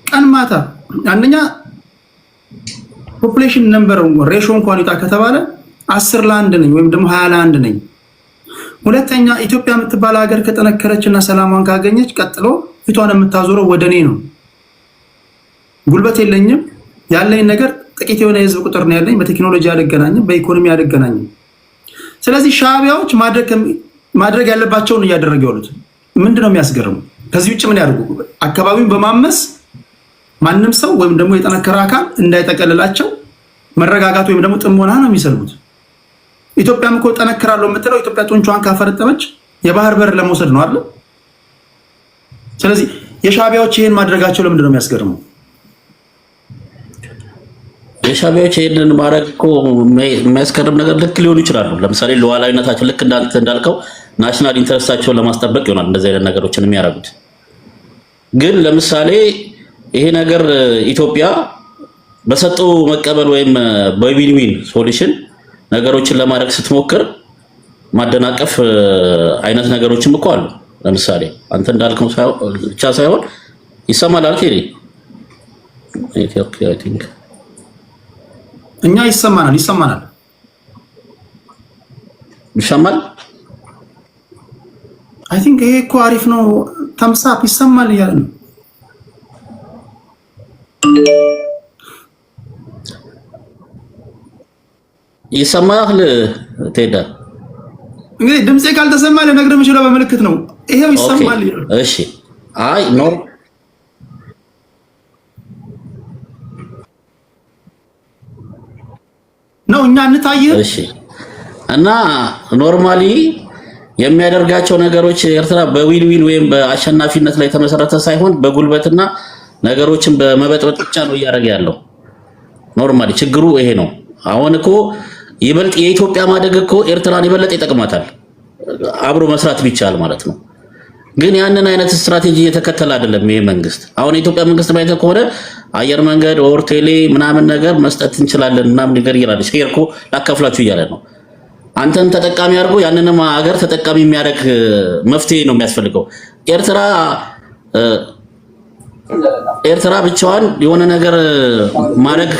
ቀን ማታ አንደኛ ፖፑሌሽን ነምበር ሬሾ እንኳን ይጣ ከተባለ 10 ለ1 ነኝ ወይም ደግሞ 20 ለ1 ነኝ። ሁለተኛ ኢትዮጵያ የምትባል ሀገር ከጠነከረችና ሰላሟን ካገኘች ቀጥሎ ፊቷን የምታዞረው ወደኔ ነው። ጉልበት የለኝም፣ ያለኝ ነገር ጥቂት የሆነ የህዝብ ቁጥር ነው ያለኝ። በቴክኖሎጂ አልገናኝም፣ በኢኮኖሚ አልገናኝም። ስለዚህ ሻዕቢያዎች ማድረግ ያለባቸውን እያደረጉ ያሉት ምንድነው የሚያስገርሙ? ከዚህ ውጭ ምን ያደርጉ? አካባቢውን በማመስ ማንም ሰው ወይም ደግሞ የጠነከረ አካል እንዳይጠቀልላቸው መረጋጋት ወይም ደግሞ ጥሞና ነው የሚሰልቡት። ኢትዮጵያም እኮ ጠነክራለሁ የምትለው ኢትዮጵያ ጡንቿን ካፈረጠመች የባህር በር ለመውሰድ ነው አይደል? ስለዚህ የሻዕቢያዎች ይሄን ማድረጋቸው ለምንድን ነው የሚያስገርመው? የሻዕቢያዎች ይሄንን ማድረግ እኮ የሚያስገርም ነገር ልክ ሊሆኑ ይችላሉ። ለምሳሌ ሉዓላዊነታቸው ልክ እንዳልከው ናሽናል ኢንተረስታቸውን ለማስጠበቅ ይሆናል እንደዚህ አይነት ነገሮችን የሚያደርጉት። ግን ለምሳሌ ይሄ ነገር ኢትዮጵያ በሰጠው መቀበል ወይም በዊን-ዊን ሶሉሽን ነገሮችን ለማድረግ ስትሞክር ማደናቀፍ አይነት ነገሮችም እኮ አሉ። ለምሳሌ አንተ እንዳልከው ብቻ ሳይሆን ይሰማል አይደል? ኢትዮጵያ አይ ቲንክ እኛ ይሰማናል ይሰማል። አይ ቲንክ ይሄ እኮ አሪፍ ነው። ተምሳፕ ይሰማል እያለ ነው። ይሰማል ቴዳ። እንግዲህ ድምጼ ካልተሰማ ልነግርህ የምችለው በምልክት ነው። ይሄው ይሰማል። እሺ አይ ኖር ነው እኛ እንታየ። እሺ እና ኖርማሊ የሚያደርጋቸው ነገሮች ኤርትራ በዊን-ዊን ወይም በአሸናፊነት ላይ ተመሰረተ ሳይሆን በጉልበትና ነገሮችን በመበጥበጥ ብቻ ነው እያደረገ ያለው። ኖርማሊ ችግሩ ይሄ ነው። አሁን እኮ ይበልጥ የኢትዮጵያ ማደግ እኮ ኤርትራን ይበልጥ ይጠቅማታል አብሮ መስራት ቢቻል ማለት ነው። ግን ያንን አይነት ስትራቴጂ እየተከተለ አይደለም ይሄ መንግስት። አሁን የኢትዮጵያ መንግስት ማየት ከሆነ አየር መንገድ ኦር ቴሌ ምናምን ነገር መስጠት እንችላለን ምናምን ነገር ይላል። ሼርኮ ላካፍላችሁ እያለ ነው። አንተን ተጠቃሚ አድርጎ ያንንም ሀገር ተጠቃሚ የሚያደርግ መፍትሄ ነው የሚያስፈልገው። ኤርትራ ብቻዋን የሆነ ነገር ማድረግ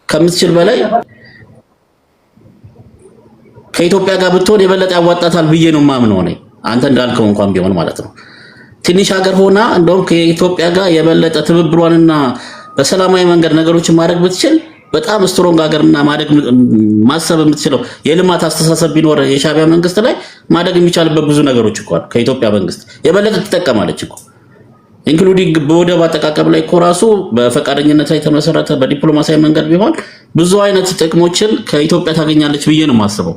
ከምትችል በላይ ከኢትዮጵያ ጋር ብትሆን የበለጠ ያዋጣታል ብዬ ነው የማምነው ነኝ። አንተ እንዳልከው እንኳን ቢሆን ማለት ነው ትንሽ ሀገር ሆና እንደውም ከኢትዮጵያ ጋር የበለጠ ትብብሯንና በሰላማዊ መንገድ ነገሮችን ማድረግ ብትችል በጣም ስትሮንግ ሀገርና ማሰብ የምትችለው የልማት አስተሳሰብ ቢኖር የሻዕቢያ መንግስት ላይ ማደግ የሚቻልበት ብዙ ነገሮች እኮ ከኢትዮጵያ መንግስት የበለጠ ትጠቀማለች እኮ ኢንክሉዲንግ በወደብ አጠቃቀም ላይ እኮ ራሱ በፈቃደኝነት ላይ ተመሰረተ በዲፕሎማሲያዊ መንገድ ቢሆን ብዙ አይነት ጥቅሞችን ከኢትዮጵያ ታገኛለች ብዬ ነው የማስበው።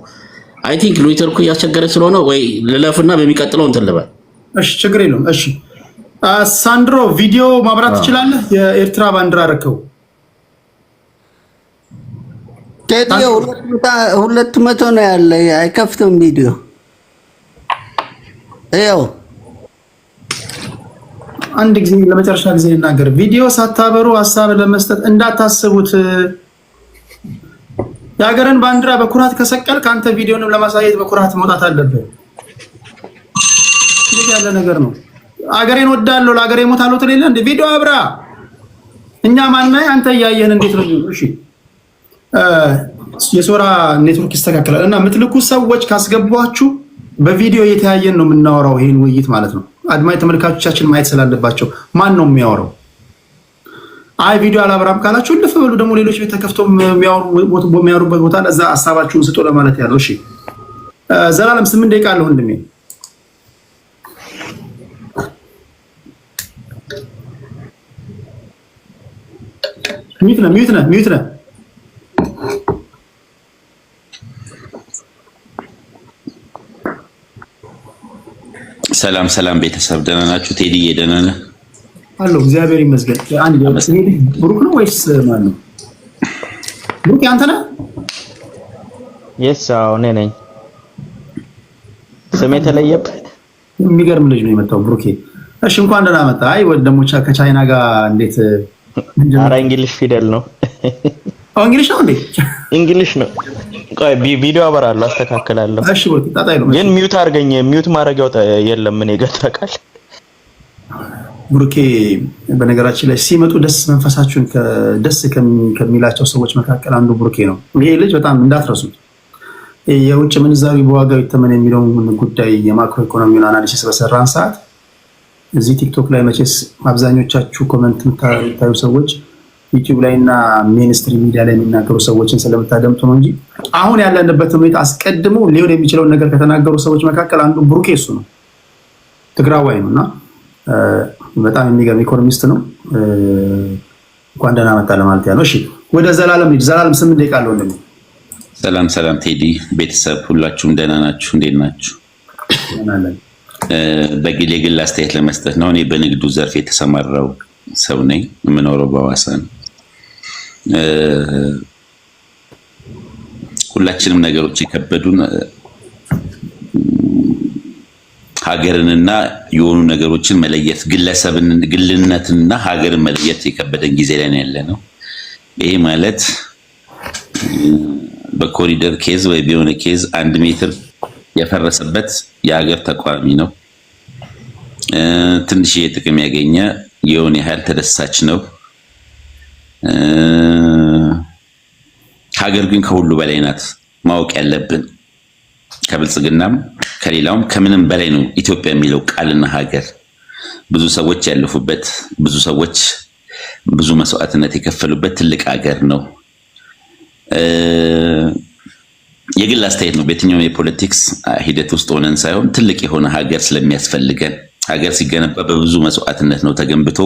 አይ ቲንክ ሉዊተር እኮ እያስቸገረች ስለሆነ ወይ ልለፍና በሚቀጥለው እንትን ልበል። እሺ ችግር የለውም። እሺ ሳንድሮ ቪዲዮ ማብራት ትችላለህ? የኤርትራ ባንዲራ ረከው ቴዲዮ 200 ነው ያለ አይከፍትም ቪዲዮ ይኸው አንድ ጊዜ ለመጨረሻ ጊዜ ልናገር። ቪዲዮ ሳታበሩ ሀሳብ ለመስጠት እንዳታስቡት። የሀገርን ባንዲራ በኩራት ከሰቀል ከአንተ ቪዲዮንም ለማሳየት በኩራት መውጣት አለብህ። ይሄ ያለ ነገር ነው። አገሬን ወዳለሁ ለአገሬ ሞታለሁ ትላለህ እንዴ? ቪዲዮ አብራ። እኛ ማናይ አንተ እያየህን እንዴት ነው? እሺ የሶራ ኔትወርክ ይስተካከላል እና የምትልኩ ሰዎች ካስገቧችሁ በቪዲዮ እየተያየን ነው የምናወራው ይሄን ውይይት ማለት ነው። አድማጭ ተመልካቾቻችን ማየት ስላለባቸው ማን ነው የሚያወራው? አይ ቪዲዮ አላብራም ካላችሁ ልፍ በሉ። ደግሞ ሌሎች ቤት ተከፍተው የሚያወሩበት ቦታ ለዛ ሀሳባችሁን ስጡ ለማለት ያለው። እሺ ዘላለም 8 ደቂቃ አለው ወንድሜ። ሚዩት ነህ። ሰላም ቤተሰብ ደህና ናችሁ? ቴዲዬ ደህና ነህ? አሎ እግዚአብሔር ይመስገን። አንድ ብሩክ ነው ወይስ ማን ነው? ብሩክ አንተ ነህ? አዎ እኔ ነኝ። ስሜ ተለየብህ። የሚገርም ልጅ ነው የመጣው ብሩኬ። እሺ እንኳን ደህና መጣ። አይ ወደ ደግሞ ከቻይና ጋር እንዴት? ኧረ እንግሊሽ ፊደል ነው። እንግሊሽ ነው እንዴ? እንግሊሽ ነው። ቆይ ቪዲዮ አበራለሁ አስተካክላለሁ። እሺ ወጥ ታጣይሉ ግን ሚውት አድርገኝ። ሚውት ማድረጊያው የለም ምን ይገታቃል። ብሩኬ በነገራችን ላይ ሲመጡ ደስ መንፈሳችሁን ደስ ከሚላቸው ሰዎች መካከል አንዱ ብሩኬ ነው። ይሄ ልጅ በጣም እንዳትረሱት። የውጭ ምንዛሪ በዋጋው ይተመን የሚለው ጉዳይ የማክሮ ኢኮኖሚውን አናሊሲስ በሰራን ሰዓት እዚህ ቲክቶክ ላይ መቼስ አብዛኞቻችሁ ኮሜንት የምታዩ ሰዎች ዩቲዩብ ላይ እና ሚኒስትሪ ሚዲያ ላይ የሚናገሩ ሰዎችን ስለምታደምጡ ነው እንጂ አሁን ያለንበት ሁኔታ አስቀድሞ ሊሆን የሚችለውን ነገር ከተናገሩ ሰዎች መካከል አንዱ ብሩኬ እሱ ነው። ትግራዋይ ነው እና በጣም የሚገርም ኢኮኖሚስት ነው። እንኳን ደህና መጣ ለማለት ያለው። እሺ ወደ ዘላለም ሂድ። ዘላለም 8 ደቂቃ አለው እንደምን። ሰላም ቴዲ ቤተሰብ ሁላችሁም ደህና ናችሁ? እንዴት ናችሁ? የግል አስተያየት ለመስጠት ነው። እኔ በንግዱ ዘርፍ የተሰማራው ሰው ነኝ። የምኖረው በሐዋሳ ነው። ሁላችንም ነገሮች የከበዱን ሀገርንና የሆኑ ነገሮችን መለየት ግልነትንና ሀገርን መለየት የከበደን ጊዜ ላይ ያለ ነው። ይሄ ማለት በኮሪደር ኬዝ ወይ ቢሆነ ኬዝ 1 ሜትር የፈረሰበት የሀገር ተቋሚ ነው። ትንሽ ጥቅም ያገኘ የሆነ ያህል ተደሳች ነው። ሀገር ግን ከሁሉ በላይ ናት። ማወቅ ያለብን ከብልጽግናም ከሌላውም ከምንም በላይ ነው ኢትዮጵያ የሚለው ቃልና ሀገር። ብዙ ሰዎች ያለፉበት፣ ብዙ ሰዎች ብዙ መስዋዕትነት የከፈሉበት ትልቅ ሀገር ነው። የግል አስተያየት ነው። በየትኛውም የፖለቲክስ ሂደት ውስጥ ሆነን ሳይሆን ትልቅ የሆነ ሀገር ስለሚያስፈልገን፣ ሀገር ሲገነባ በብዙ መስዋዕትነት ነው ተገንብቶ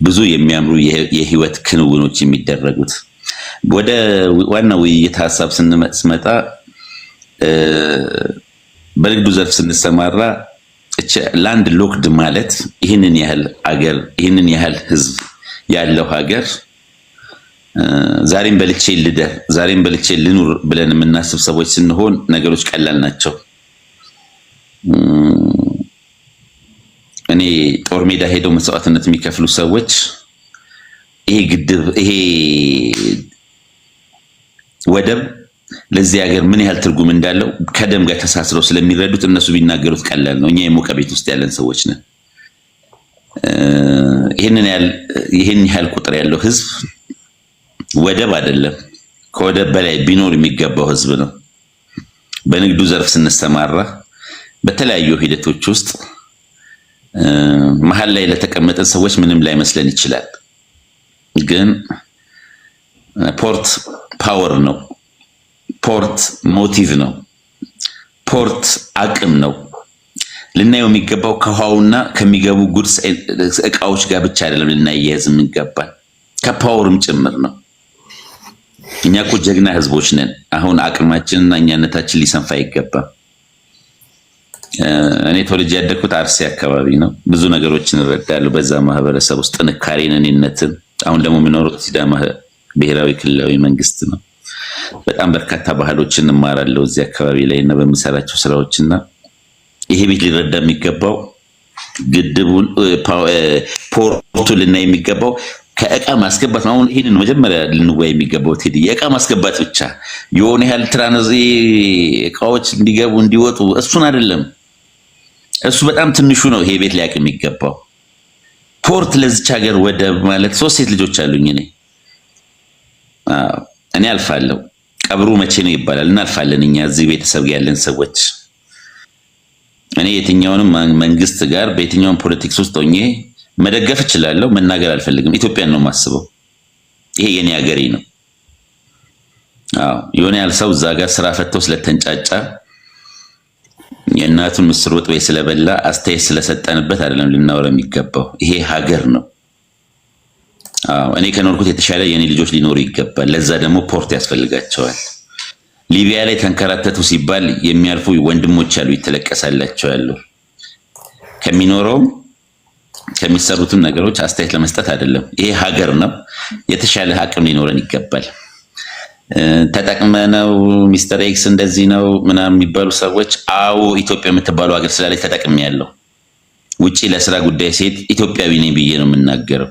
ብዙ የሚያምሩ የህይወት ክንውኖች የሚደረጉት። ወደ ዋና ውይይት ሀሳብ ስንመጣ በንግዱ ዘርፍ ስንሰማራ ላንድ ሎክድ ማለት ይህንን ያህል ሀገር ይህንን ያህል ህዝብ ያለው ሀገር ዛሬም በልቼ ልደር ዛሬም በልቼ ልኑር ብለን የምናስብ ሰዎች ስንሆን ነገሮች ቀላል ናቸው። እኔ ጦር ሜዳ ሄደው መስዋዕትነት የሚከፍሉ ሰዎች ይሄ ግድብ ይሄ ወደብ ለዚህ ሀገር ምን ያህል ትርጉም እንዳለው ከደም ጋር ተሳስረው ስለሚረዱት እነሱ ቢናገሩት ቀላል ነው። እኛ የሞቀ ቤት ውስጥ ያለን ሰዎች ነን። ይሄን ያህል ቁጥር ያለው ህዝብ ወደብ አይደለም ከወደብ በላይ ቢኖር የሚገባው ህዝብ ነው። በንግዱ ዘርፍ ስንሰማራ በተለያዩ ሂደቶች ውስጥ መሀል ላይ ለተቀመጠን ሰዎች ምንም ላይ መስለን ይችላል። ግን ፖርት ፓወር ነው። ፖርት ሞቲቭ ነው። ፖርት አቅም ነው። ልናየው የሚገባው ከውሃውና ከሚገቡ ጉድስ እቃዎች ጋር ብቻ አይደለም ልናያይዝ የሚገባል ከፓወርም ጭምር ነው። እኛ እኮ ጀግና ህዝቦች ነን። አሁን አቅማችንና እኛነታችን ሊሰንፋ አይገባም። እኔ ተወልጄ ያደግኩት አርሲ አካባቢ ነው። ብዙ ነገሮችን እረዳለሁ በዛ ማህበረሰብ ውስጥ ጥንካሬን፣ እኔነትን። አሁን ደግሞ የምኖረው ሲዳማ ብሔራዊ ክልላዊ መንግስት ነው። በጣም በርካታ ባህሎችን እማራለሁ እዚህ አካባቢ ላይ እና በምሰራቸው ስራዎችና ይሄ ቤት ሊረዳ የሚገባው ግድቡን ፖርቱ ልናይ የሚገባው ከእቃ ማስገባት ነው። አሁን ይሄንን መጀመሪያ ልንወያይ የሚገባው ቴዲ የእቃ ማስገባት ብቻ የሆነ ያህል ትራንዚ እቃዎች እንዲገቡ እንዲወጡ እሱን አይደለም። እሱ በጣም ትንሹ ነው። ይሄ ቤት ሊያውቅ የሚገባው ፖርት ለዚች ሀገር ወደብ ማለት 3 ሴት ልጆች አሉኝ እኔ አልፋለሁ። ቀብሩ መቼ ነው ይባላል እናልፋለን። እኛ እዚህ ቤተሰብ ያለን ሰዎች እኔ የትኛውንም መንግስት ጋር በየትኛውም ፖለቲክስ ውስጥ ሆኜ መደገፍ እችላለሁ፣ መናገር አልፈልግም። ኢትዮጵያን ነው የማስበው። ይሄ የኔ ሀገሬ ነው። የሆነ ያህል ሰው እዛ ጋር ስራ ፈቶ ስለተንጫጫ የእናቱን ምስር ወጥ ወይ ስለበላ አስተያየት ስለሰጠንበት አይደለም ልናወራ የሚገባው። ይሄ ሀገር ነው። እኔ ከኖርኩት የተሻለ የኔ ልጆች ሊኖሩ ይገባል። ለዛ ደግሞ ፖርት ያስፈልጋቸዋል። ሊቢያ ላይ ተንከራተቱ ሲባል የሚያልፉ ወንድሞች አሉ፣ ይተለቀሳላቸው ያለው ከሚኖረው ከሚሰሩትም ነገሮች አስተያየት ለመስጠት አይደለም። ይሄ ሀገር ነው። የተሻለ አቅም ሊኖረን ይገባል። ተጠቅመነው ሚስተር ኤክስ እንደዚህ ነው ምናምን የሚባሉ ሰዎች ኢትዮጵያ የምትባለው ሀገር ስላለች ተጠቅሜያለሁ። ውጪ ለስራ ጉዳይ ሴት ኢትዮጵያዊ ነኝ ብዬ ነው የምናገረው።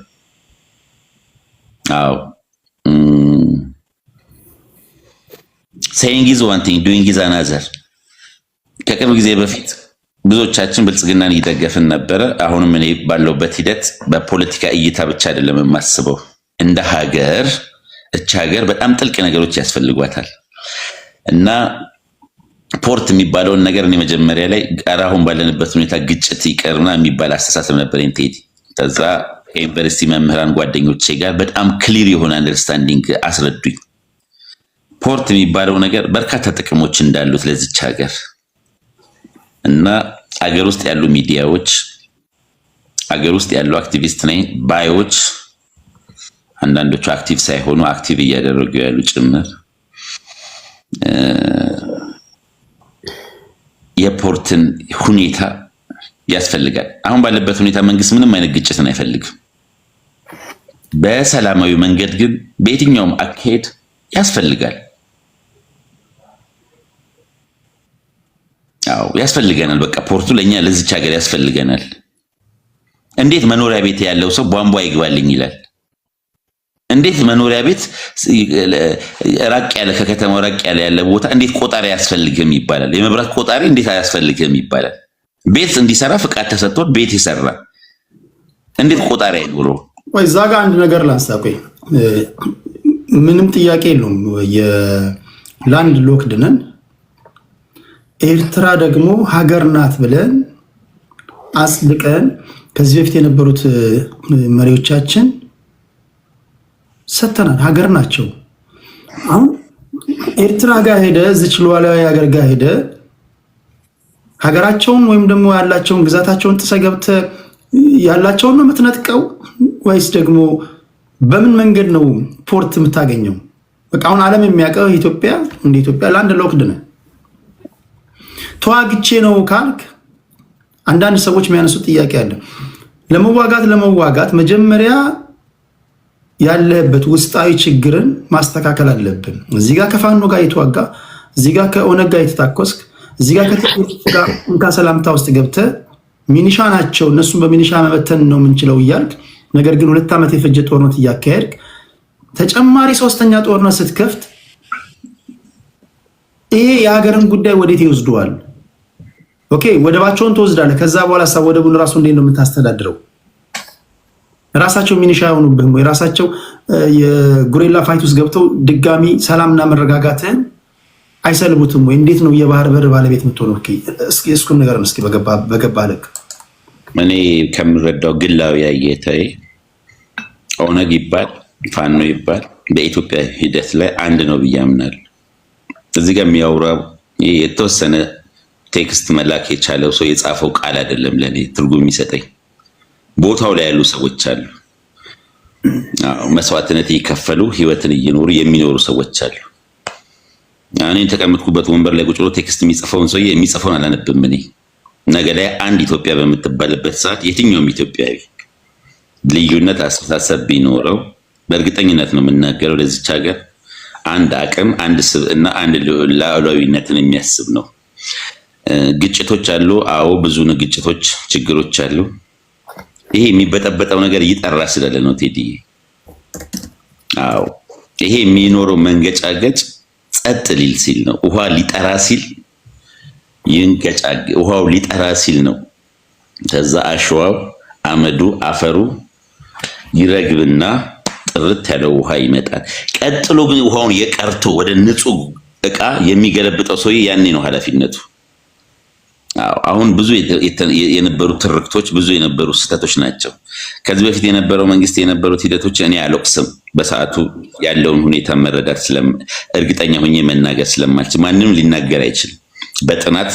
saying is one thing, doing is another። ከቅርብ ጊዜ በፊት ብዙዎቻችን ብልጽግናን እየደገፍን ነበረ። አሁንም እኔ ባለውበት ሂደት በፖለቲካ እይታ ብቻ አይደለም የማስበው። እንደ ሀገር እቺ ሀገር በጣም ጥልቅ ነገሮች ያስፈልጓታል እና ፖርት የሚባለውን ነገር እኔ መጀመሪያ ላይ አሁን ባለንበት ሁኔታ ግጭት ይቀርና የሚባል አስተሳሰብ ነበር እንቴዲ። ከዛ ዩኒቨርሲቲ መምህራን ጓደኞቼ ጋር በጣም ክሊር የሆነ አንደርስታንዲንግ አስረዱኝ። ፖርት የሚባለው ነገር በርካታ ጥቅሞች እንዳሉት ለዚች ሀገር እና ሀገር ውስጥ ያሉ ሚዲያዎች፣ ሀገር ውስጥ ያሉ አክቲቪስት ነኝ ባዮች፣ አንዳንዶቹ አክቲቭ ሳይሆኑ አክቲቭ እያደረጉ ያሉ ጭምር የፖርትን ሁኔታ ያስፈልጋል። አሁን ባለበት ሁኔታ መንግስት ምንም አይነት ግጭትን አይፈልግም። በሰላማዊ መንገድ ግን በየትኛውም አካሄድ ያስፈልጋል። ያስፈልገናል። በቃ ፖርቱ ለኛ ለዚች ሀገር ያስፈልገናል። እንዴት መኖሪያ ቤት ያለው ሰው ቧንቧ ይግባልኝ ይላል? እንዴት መኖሪያ ቤት ራቅ ያለ ከከተማው ራቅ ያለ ቦታ እንዴት ቆጣሪ ያስፈልግም ይባላል? የመብራት ቆጣሪ እንዴት አያስፈልግም ይባላል? ቤት እንዲሰራ ፍቃድ ተሰጥቶት ቤት ይሰራ እንዴት ቆጣሪ አይኖረው? ወይ እዛ ጋር አንድ ነገር ላንሳ። ቆይ ምንም ጥያቄ የለውም። የላንድ ሎክድ ነን። ኤርትራ ደግሞ ሀገር ናት ብለን አስልቀን ከዚህ በፊት የነበሩት መሪዎቻችን ሰተናል። ሀገር ናቸው። አሁን ኤርትራ ጋር ሄደ እዚች ሉዓላዊ ሀገር ጋር ሄደ ሀገራቸውን ወይም ደግሞ ያላቸውን ግዛታቸውን ጥሰ ገብተ ያላቸውን ነው የምትነጥቀው ወይስ ደግሞ በምን መንገድ ነው ፖርት የምታገኘው? በቃ አሁን ዓለም የሚያውቀው ኢትዮጵያ እንደ ኢትዮጵያ ላንድ ሎክድ ነው። ተዋግቼ ነው ካልክ አንዳንድ ሰዎች የሚያነሱት ጥያቄ አለ። ለመዋጋት መጀመሪያ ያለበት ውስጣዊ ችግርን ማስተካከል አለብን። እዚህ ጋር ከፋኖ ጋር የተዋጋ፣ እዚህ ጋር ከኦነግ ጋር የተታኮስክ፣ እዚህ ጋር ከትግሬ ጋር ሰላምታ ውስጥ ገብተህ ሚኒሻ ናቸው እነሱም በሚኒሻ መበተን ነው የምንችለው እያልክ ነገር ግን 2 ዓመት የፈጀ ጦርነት እያካሄድክ ተጨማሪ 3ኛ ጦርነት ስትከፍት ይሄ የሀገርን ጉዳይ ወዴት ይወስደዋል? ኦኬ ወደባቸውን ትወስዳለህ። ከዛ በኋላ ወደቡን ራሱ እንዴት ነው የምታስተዳድረው? ራሳቸው ሚኒሻ ያሆኑብህም ወይ ራሳቸው የጉሬላ ፋይት ውስጥ ገብተው ድጋሚ ሰላምና መረጋጋትን አይሰልቡትም ወይ? እንዴት ነው የባህር በር ባለቤት የምትሆነው? እስኪ እስኩን ነገር እስኪ በገባ ልክ እኔ ከምረዳው ግላዊ አየታዬ ኦነግ ይባል ፋኖ ይባል በኢትዮጵያ ሂደት ላይ አንድ ነው ብዬ አምናለሁ። እዚህ ጋር የሚያወራው የተወሰነ ቴክስት መላክ የቻለው ሰው የጻፈው ቃል አይደለም ለኔ ትርጉም የሚሰጠኝ። ቦታው ላይ ያሉ ሰዎች አሉ። መስዋዕትነት እየከፈሉ ህይወትን እየኖሩ የሚኖሩ ሰዎች አሉ። እኔ ተቀምጥኩበት ወንበር ላይ ቁጭ ብሎ ቴክስት የሚጽፈውን ሰውዬ የሚጽፈውን አላነብም። እኔ ነገ ላይ አንድ ኢትዮጵያ በምትባልበት ሰዓት የትኛውም ኢትዮጵያዊ ልዩነት አስተሳሰብ ቢኖረው በእርግጠኝነት ነው የምናገረው ለዚች ሀገር አንድ አቅም፣ አንድ ስብዕና፣ አንድ ሉዓላዊነትን የሚያስብ ነው። ግጭቶች አሉ። አዎ ብዙ ግጭቶች፣ ችግሮች አሉ። ይሄ የሚበጠበጠው ነገር እየጠራ ስላለ ነው ቴዲ። አዎ ይሄ የሚኖረው መንገጫገጭ ጸጥ ሊል ሲል ነው። ውሃ ሊጠራ ሲል ውሃው ሊጠራ ሲል ነው። ከዛ አሸዋው፣ አመዱ፣ አፈሩ ይረግብና ጥርት ያለው ውሃ ይመጣል። ቀጥሎ ግን ውሃውን የቀርቶ ወደ ንጹህ እቃ የሚገለብጠው ሰውዬ ያኔ ነው ኃላፊነቱ። አሁን ብዙ የነበሩ ትርክቶች፣ ብዙ የነበሩ ስህተቶች ናቸው። ከዚህ በፊት የነበረው መንግስት የነበሩት ሂደቶች እኔ አልወቅስም። በሰዓቱ ያለውን ሁኔታ መረዳት እርግጠኛ ሆኜ መናገር ስለማልችል ማንም ሊናገር አይችልም። በጥናት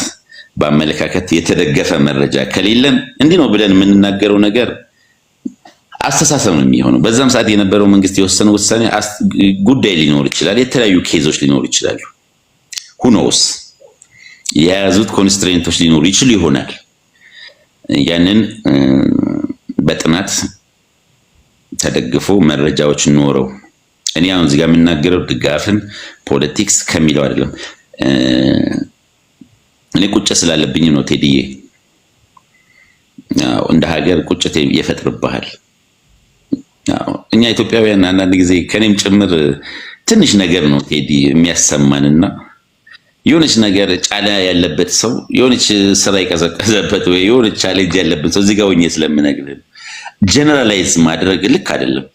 በአመለካከት የተደገፈ መረጃ ከሌለን እንዲህ ነው ብለን የምንናገረው ነገር አስተሳሰብ ነው የሚሆነው። በዛም ሰዓት የነበረው መንግስት የወሰነው ውሳኔ ጉዳይ ሊኖር ይችላል። የተለያዩ ኬዞች ሊኖሩ ይችላሉ። ሁኖስ የያዙት ኮንስትሬንቶች ሊኖሩ ይችሉ ይሆናል። ያንን በጥናት ተደግፎ መረጃዎች ኖረው እኔ አሁን እዚህ ጋር የምናገረው ድጋፍን ፖለቲክስ ከሚለው አይደለም። እኔ ቁጭት ስላለብኝ ነው ቴዲዬ። እንደ ሀገር ቁጭት ይፈጥርብሃል። እኛ ኢትዮጵያውያን አንዳንድ ጊዜ ከኔም ጭምር ትንሽ ነገር ነው ቴዲ የሚያሰማንና የሆነች ነገር ጫላ ያለበት ሰው የሆነች ስራ ይቀዘቀዘበት ወይ የሆነች ቻሌንጅ ያለበት ሰው እዚህ ጋር ሆኜ ስለምነግርህ ጀነራላይዝ ማድረግ ልክ አይደለም።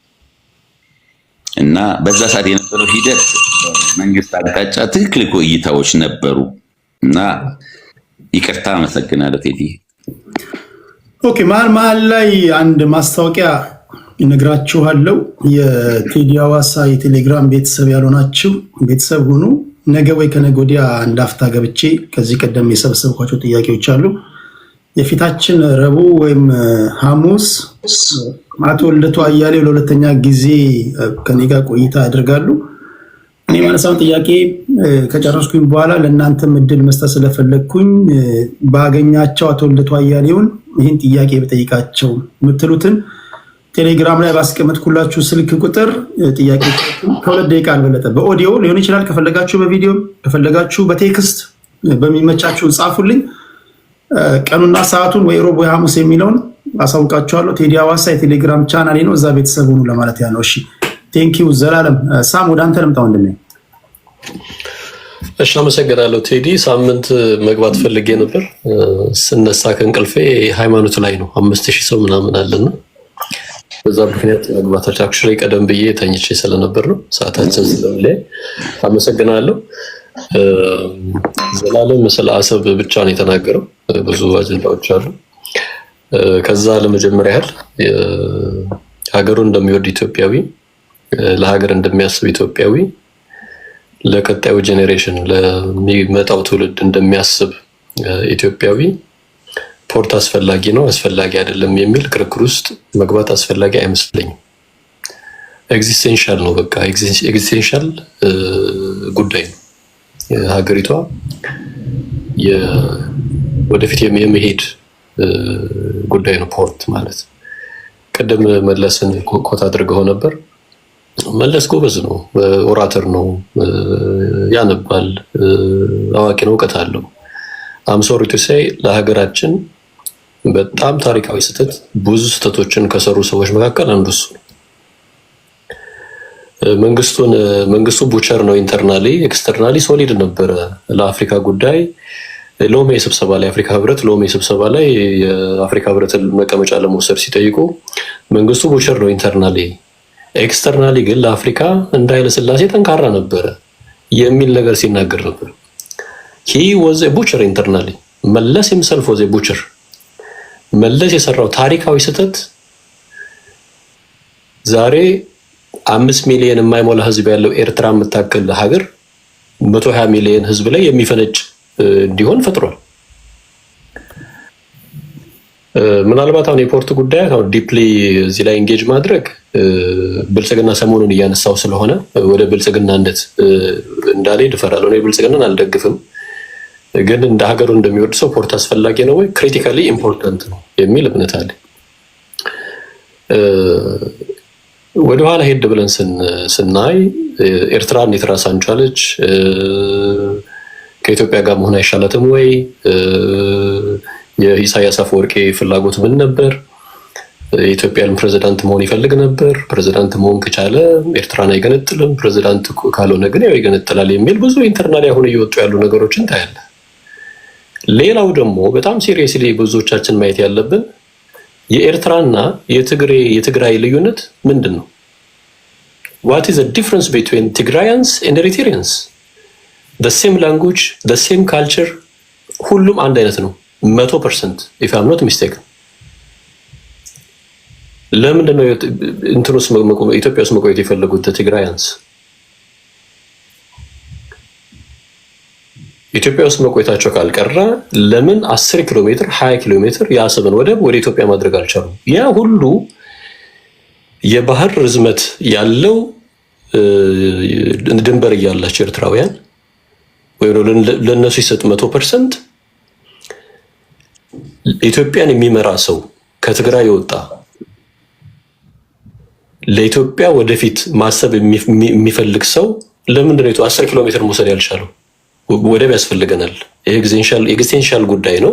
እና በዛ ሰዓት የነበረው ሂደት መንግስት አቅጣጫ ትክክል እይታዎች ነበሩ እና ይቅርታ አመሰግናለሁ ቴዲ። ኦኬ መሀል ላይ አንድ ማስታወቂያ እነግራችኋለሁ። የቴዲ ሐዋሳ የቴሌግራም ቤተሰብ ያልሆናችሁ ቤተሰብ ሁኑ። ነገ ወይ ከነገ ወዲያ አንድ አፍታ ገብቼ ከዚህ ቀደም የሰበሰብኳቸው ጥያቄዎች አሉ። የፊታችን ረቡዕ ወይም ሐሙስ አቶ ልደቱ አያሌው ለሁለተኛ ጊዜ ከኔ ጋር ቆይታ ያደርጋሉ። እኔ ማነሳውን ጥያቄ ከጨረስኩኝ በኋላ ለእናንተም እድል መስጠት ስለፈለግኩኝ ባገኛቸው አቶ ልደቱ አያሌውን ይህን ጥያቄ በጠይቃቸው የምትሉትን ቴሌግራም ላይ ባስቀመጥኩላችሁ ስልክ ቁጥር ጥያቄ ከ2 ደቂቃ አልበለጠ በኦዲዮ ሊሆን ይችላል። ከፈለጋችሁ በቪዲዮ ከፈለጋችሁ በቴክስት በሚመቻችሁ ጻፉልኝ። ቀኑና ሰዓቱን ወይ ሮብ ወይ ሐሙስ የሚለውን አሳውቃችኋለሁ። ቴዲ ሐዋሳ የቴሌግራም ቻናሌ ነው። እዛ ቤተሰብ ሁኑ ለማለት ያለው። እሺ ቴንኪው ዘላለም። ሳም ወደ አንተ ልምጣ ወንድሜ። እሺ አመሰግናለሁ ቴዲ። ሳምንት መግባት ፈልጌ ነበር። ስነሳ ከእንቅልፌ ሃይማኖት ላይ ነው 5000 ሰው ምናምን አለና በዛ ምክንያት መግባታችን አክቹዋሊ ቀደም ብዬ ተኝቼ ስለነበር ነው ሰዓታችን ስለሚለይ አመሰግናለሁ። ዘላለም ስለ አሰብ ብቻ ነው የተናገረው። ብዙ አጀንዳዎች አሉ። ከዛ ለመጀመሪያ ያህል ሀገሩን እንደሚወድ ኢትዮጵያዊ፣ ለሀገር እንደሚያስብ ኢትዮጵያዊ፣ ለቀጣዩ ጄኔሬሽን ለሚመጣው ትውልድ እንደሚያስብ ኢትዮጵያዊ ፖርት አስፈላጊ ነው አስፈላጊ አይደለም የሚል ክርክር ውስጥ መግባት አስፈላጊ አይመስለኝም። ኤግዚስቴንሻል ነው። በቃ ኤግዚስቴንሻል ጉዳይ ነው። ሀገሪቷ ወደፊት የመሄድ ጉዳይ ነው ፖርት ማለት። ቀደም መለስን ኮት አድርገው ነበር። መለስ ጎበዝ ነው፣ ኦራተር ነው፣ ያነባል፣ አዋቂ ነው፣ እውቀት አለው። አም ሶሪ ቱ ሴይ ለሀገራችን በጣም ታሪካዊ ስህተት፣ ብዙ ስህተቶችን ከሰሩ ሰዎች መካከል አንዱ እሱ ነው። መንግስቱ ቡቸር ነው። ኢንተርናሊ ኤክስተርናሊ ሶሊድ ነበረ። ለአፍሪካ ጉዳይ ሎሜ ስብሰባ ላይ አፍሪካ ህብረት ሎሜ ስብሰባ ላይ የአፍሪካ ህብረትን መቀመጫ ለመውሰድ ሲጠይቁ መንግስቱ ቡቸር ነው ኢንተርናሊ፣ ኤክስተርናሊ ግን ለአፍሪካ እንደ ኃይለ ሥላሴ ጠንካራ ነበረ የሚል ነገር ሲናገር ነበር። ሂ ዋዝ ኤ ቡቸር ኢንተርናሊ። መለስ himself was a butcher። መለስ የሰራው ታሪካዊ ስህተት ዛሬ 5 ሚሊዮን የማይሞላ ህዝብ ያለው ኤርትራ የምታክል ሀገር 120 ሚሊዮን ህዝብ ላይ የሚፈነጭ እንዲሆን ፈጥሯል። ምናልባት አሁን የፖርት ጉዳይ አሁን ዲፕሊ እዚህ ላይ ኢንጌጅ ማድረግ ብልጽግና ሰሞኑን እያነሳው ስለሆነ ወደ ብልጽግና እንዳለ ይደፈራል። እኔ ብልጽግናን አልደግፍም፣ ግን እንደ ሀገሩ እንደሚወድ ሰው ፖርት አስፈላጊ ነው ወይ ክሪቲካሊ ኢምፖርታንት ነው የሚል እምነት አለ። ወደ ኋላ ሄድ ብለን ስናይ ኤርትራ እንዴት ራሷን ቻለች? ከኢትዮጵያ ጋር መሆን አይሻላትም ወይ? የኢሳያስ አፈወርቂ ፍላጎት ምን ነበር? የኢትዮጵያን ፕሬዝዳንት መሆን ይፈልግ ነበር። ፕሬዝዳንት መሆን ከቻለ ኤርትራን አይገነጥልም፣ ፕሬዝዳንት ካልሆነ ግን ያው ይገነጥላል የሚል ብዙ ኢንተርናል አሁን እየወጡ ያሉ ነገሮችን ታያለ። ሌላው ደግሞ በጣም ሲሪየስሊ ብዙዎቻችን ማየት ያለብን የኤርትራና የትግራይ ልዩነት ምንድን ነው? What is the difference between Tigrayans and Eritreans? The same language, the same culture, ሁሉም አንድ አይነት ነው 100% if I'm not mistaken። ለምንድን ነው ኢትዮጵያ ውስጥ መቆየት የፈለጉት Tigrayans? ኢትዮጵያ ውስጥ መቆየታቸው ካልቀረ ለምን 10 ኪሎ ሜትር 20 ኪሎ ሜትር የአሰብን ወደብ ወደ ኢትዮጵያ ማድረግ አልቻሉም? ያ ሁሉ የባህር ርዝመት ያለው ድንበር እያላቸው ኤርትራውያን ወይ ለነሱ ይሰጥ 100% ኢትዮጵያን የሚመራ ሰው ከትግራይ የወጣ ለኢትዮጵያ ወደፊት ማሰብ የሚፈልግ ሰው ለምንድን ነው 10 ኪሎ ሜትር መውሰድ ያልቻለው? ወደብ ያስፈልገናል። ኤግዚስቴንሻል ጉዳይ ነው።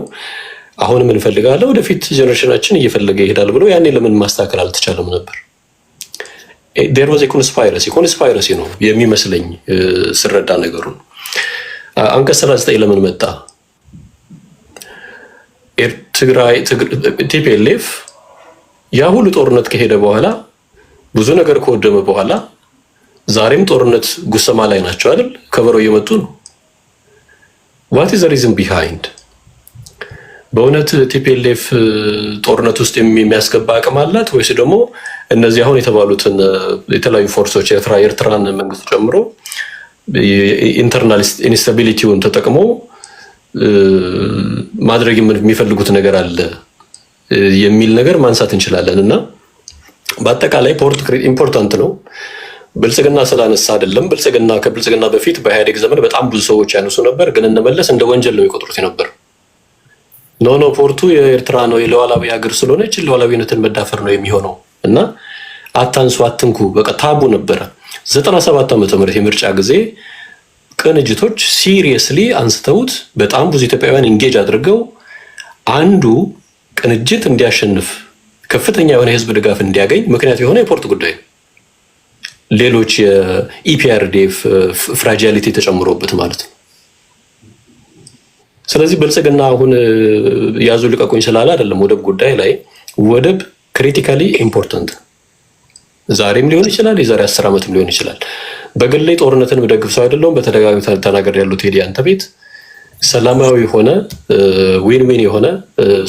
አሁንም እንፈልጋለን፣ ወደፊት ጀነሬሽናችን እየፈለገ ይሄዳል ብሎ ያኔ ለምን ማስተካከል አልተቻለም ነበር? there was a conspiracy ነው የሚመስለኝ ስረዳ ነገሩን። አንቀጽ 39 ለምን መጣ? ትግራይ ቲፒኤልኤፍ ያ ሁሉ ጦርነት ከሄደ በኋላ ብዙ ነገር ከወደመ በኋላ ዛሬም ጦርነት ጉሰማ ላይ ናቸው አይደል? ከበሮ እየመጡ ነው። what is the reason behind? በእውነት ቲፒኤልኤፍ ጦርነት ውስጥ የሚያስገባ አቅም አላት ወይስ ደግሞ እነዚህ አሁን የተባሉትን የተለያዩ ፎርሶች የኤርትራን መንግስት ጨምሮ ኢንተርናል ኢንስታቢሊቲውን ተጠቅሞ ማድረግ የሚፈልጉት ነገር አለ የሚል ነገር ማንሳት እንችላለን። እና በአጠቃላይ ፖርት ኢምፖርታንት ነው። ብልጽግና ስላነሳ አይደለም። ከብልጽግና በፊት በኢህአዴግ ዘመን በጣም ብዙ ሰዎች ያነሱ ነበር፣ ግን እነመለስ እንደ ወንጀል ነው የሚቆጥሩት ነበር። ኖ ፖርቱ የኤርትራ ነው የሉዓላዊ ሀገር ስለሆነች ሉዓላዊነትን መዳፈር ነው የሚሆነው እና አታንሱ አትንኩ በቃ ታቡ ነበረ። 97 ዓመተ ምህረት የምርጫ ጊዜ ቅንጅቶች ሲሪየስሊ አንስተውት በጣም ብዙ ኢትዮጵያውያን ኢንጌጅ አድርገው አንዱ ቅንጅት እንዲያሸንፍ ከፍተኛ የሆነ የህዝብ ድጋፍ እንዲያገኝ ምክንያት የሆነ የፖርት ጉዳይ ነው። ሌሎች የኢፒአርዲኤፍ ፍራጃሊቲ ተጨምሮበት ማለት ነው። ስለዚህ ብልጽግና አሁን ያዙ ልቀቁኝ ስላለ አይደለም። ወደብ ጉዳይ ላይ ወደብ ክሪቲካሊ ኢምፖርታንት ዛሬም ሊሆን ይችላል፣ የዛሬ 10 ዓመትም ሊሆን ይችላል። በግሌ ጦርነትን መደግፍ ሰው አይደለሁም። በተደጋጋሚ ተናገር ያሉት ቴዲ አንተ ቤት ሰላማዊ የሆነ ዊን ዊን የሆነ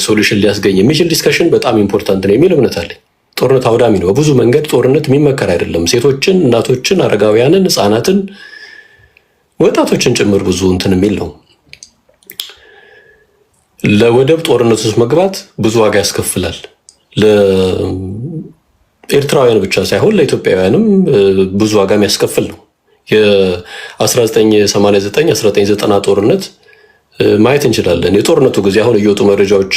ሶሉሽን ሊያስገኝ የሚችል ዲስከሽን በጣም ኢምፖርታንት ነው የሚል እምነት አለኝ። ጦርነት አውዳሚ ነው። በብዙ መንገድ ጦርነት የሚመከር አይደለም። ሴቶችን፣ እናቶችን፣ አረጋውያንን፣ ህፃናትን፣ ወጣቶችን ጭምር ብዙ እንትን የሚል ነው። ለወደብ ጦርነት ውስጥ መግባት ብዙ ዋጋ ያስከፍላል። ለኤርትራውያን ብቻ ሳይሆን ለኢትዮጵያውያንም ብዙ ዋጋ የሚያስከፍል ነው። የ1989 1990 ጦርነት ማየት እንችላለን። የጦርነቱ ጊዜ አሁን እየወጡ መረጃዎች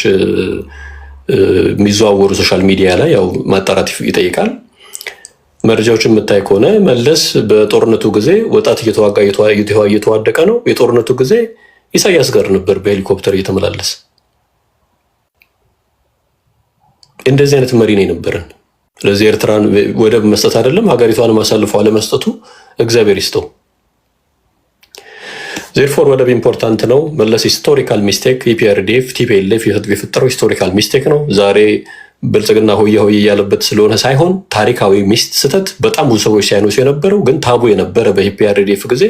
የሚዘዋወሩ ሶሻል ሚዲያ ላይ ያው ማጣራት ይጠይቃል። መረጃዎችን የምታይ ከሆነ መለስ በጦርነቱ ጊዜ ወጣት እየተዋጋ እየተዋደቀ ነው። የጦርነቱ ጊዜ ኢሳያስ ጋር ነበር በሄሊኮፕተር እየተመላለሰ። እንደዚህ አይነት መሪ ነው የነበረን። ስለዚህ ኤርትራን ወደብ መስጠት አይደለም ሀገሪቷን ማሳልፈው አለመስጠቱ እግዚአብሔር ይስጠው። ዜርፎር ወደብ ኢምፖርታንት ነው። መለስ ሂስቶሪካል ሚስቴክ ኢፒአርዲኤፍ ቲፒኤልኤፍ የፈጠረው ሂስቶሪካል ሚስቴክ ነው። ዛሬ ብልጽግና ሆየ ሆየ ያለበት ስለሆነ ሳይሆን ታሪካዊ ስህተት በጣም ብዙ ሰዎች ሳይኖሱ የነበረው ግን ታቡ የነበረ በኢፒአርዲኤፍ ጊዜ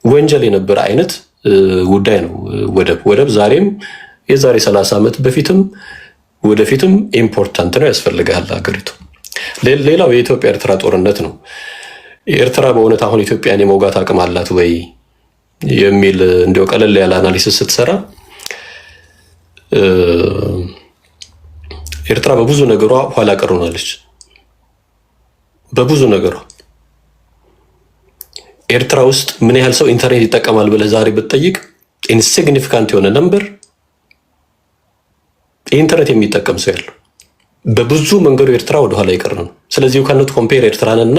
ወንጀል የነበረ አይነት ጉዳይ ነው። ወደብ ዛሬም የዛሬ 30 ዓመት በፊትም ወደፊትም ኢምፖርታንት ነው፣ ያስፈልጋል ሀገሪቱ። ሌላው የኢትዮጵያ ኤርትራ ጦርነት ነው። ኤርትራ በእውነት አሁን ኢትዮጵያን የመውጋት አቅም አላት ወይ የሚል እንዲያው ቀለል ያለ አናሊሲስ ስትሰራ ኤርትራ በብዙ ነገሯ ኋላ ቀር ሆናለች። በብዙ ነገሯ ኤርትራ ውስጥ ምን ያህል ሰው ኢንተርኔት ይጠቀማል ብለህ ዛሬ ብትጠይቅ ኢንሲግኒፊካንት የሆነ ነምበር ኢንተርኔት የሚጠቀም ሰው ያለው። በብዙ መንገዱ ኤርትራ ወደ ኋላ ይቀር ነው። ስለዚህ you cannot compare ኤርትራንና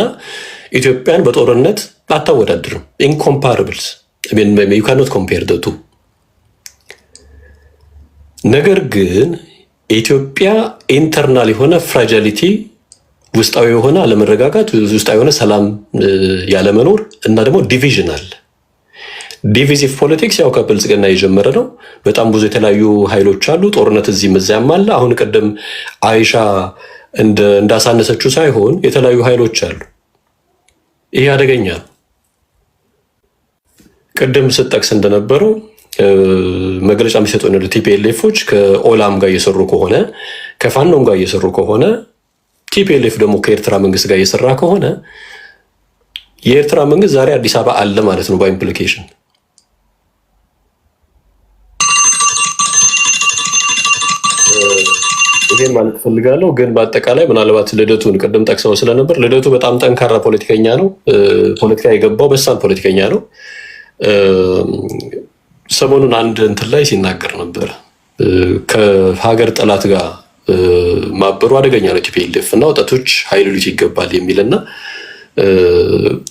ኢትዮጵያን በጦርነት አታወዳድርም። incomparables I mean you cannot compare the two። ነገር ግን ኢትዮጵያ ኢንተርናል የሆነ ፍራጃሊቲ ውስጣዊ የሆነ አለመረጋጋት ውስጣዊ የሆነ ሰላም ያለመኖር እና ደግሞ ዲቪዥን አለ። ዲቪዚቭ ፖለቲክስ ያው ከብልጽግና የጀመረ ነው። በጣም ብዙ የተለያዩ ኃይሎች አሉ። ጦርነት እዚህም እዚያም አለ። አሁን ቀደም አይሻ እንዳሳነሰችው ሳይሆን የተለያዩ ኃይሎች አሉ። ይሄ አደገኛ ነው። ቀደም ስጠቅስ እንደነበረው መግለጫ የሚሰጡ ነው ቲፒኤልኤፎች ከኦላም ጋር እየሰሩ ከሆነ ከፋኖም ጋር እየሰሩ ከሆነ ቲፒኤልኤፍ ደግሞ ከኤርትራ መንግስት ጋር እየሰራ ከሆነ የኤርትራ መንግስት ዛሬ አዲስ አበባ አለ ማለት ነው በኢምፕሊኬሽን። ይሄን ማለት ፈልጋለሁ። ግን በአጠቃላይ ምናልባት ልደቱን ቅድም ጠቅሰው ስለነበር ልደቱ በጣም ጠንካራ ፖለቲከኛ ነው። ፖለቲካ የገባው በሳል ፖለቲከኛ ነው። ሰሞኑን አንድ እንትን ላይ ሲናገር ነበር ከሀገር ጠላት ጋር ማበሩ አደገኛ ነው ቲፒኤልኤፍ እና ወጣቶች ኃይል ሊት ይገባል የሚልና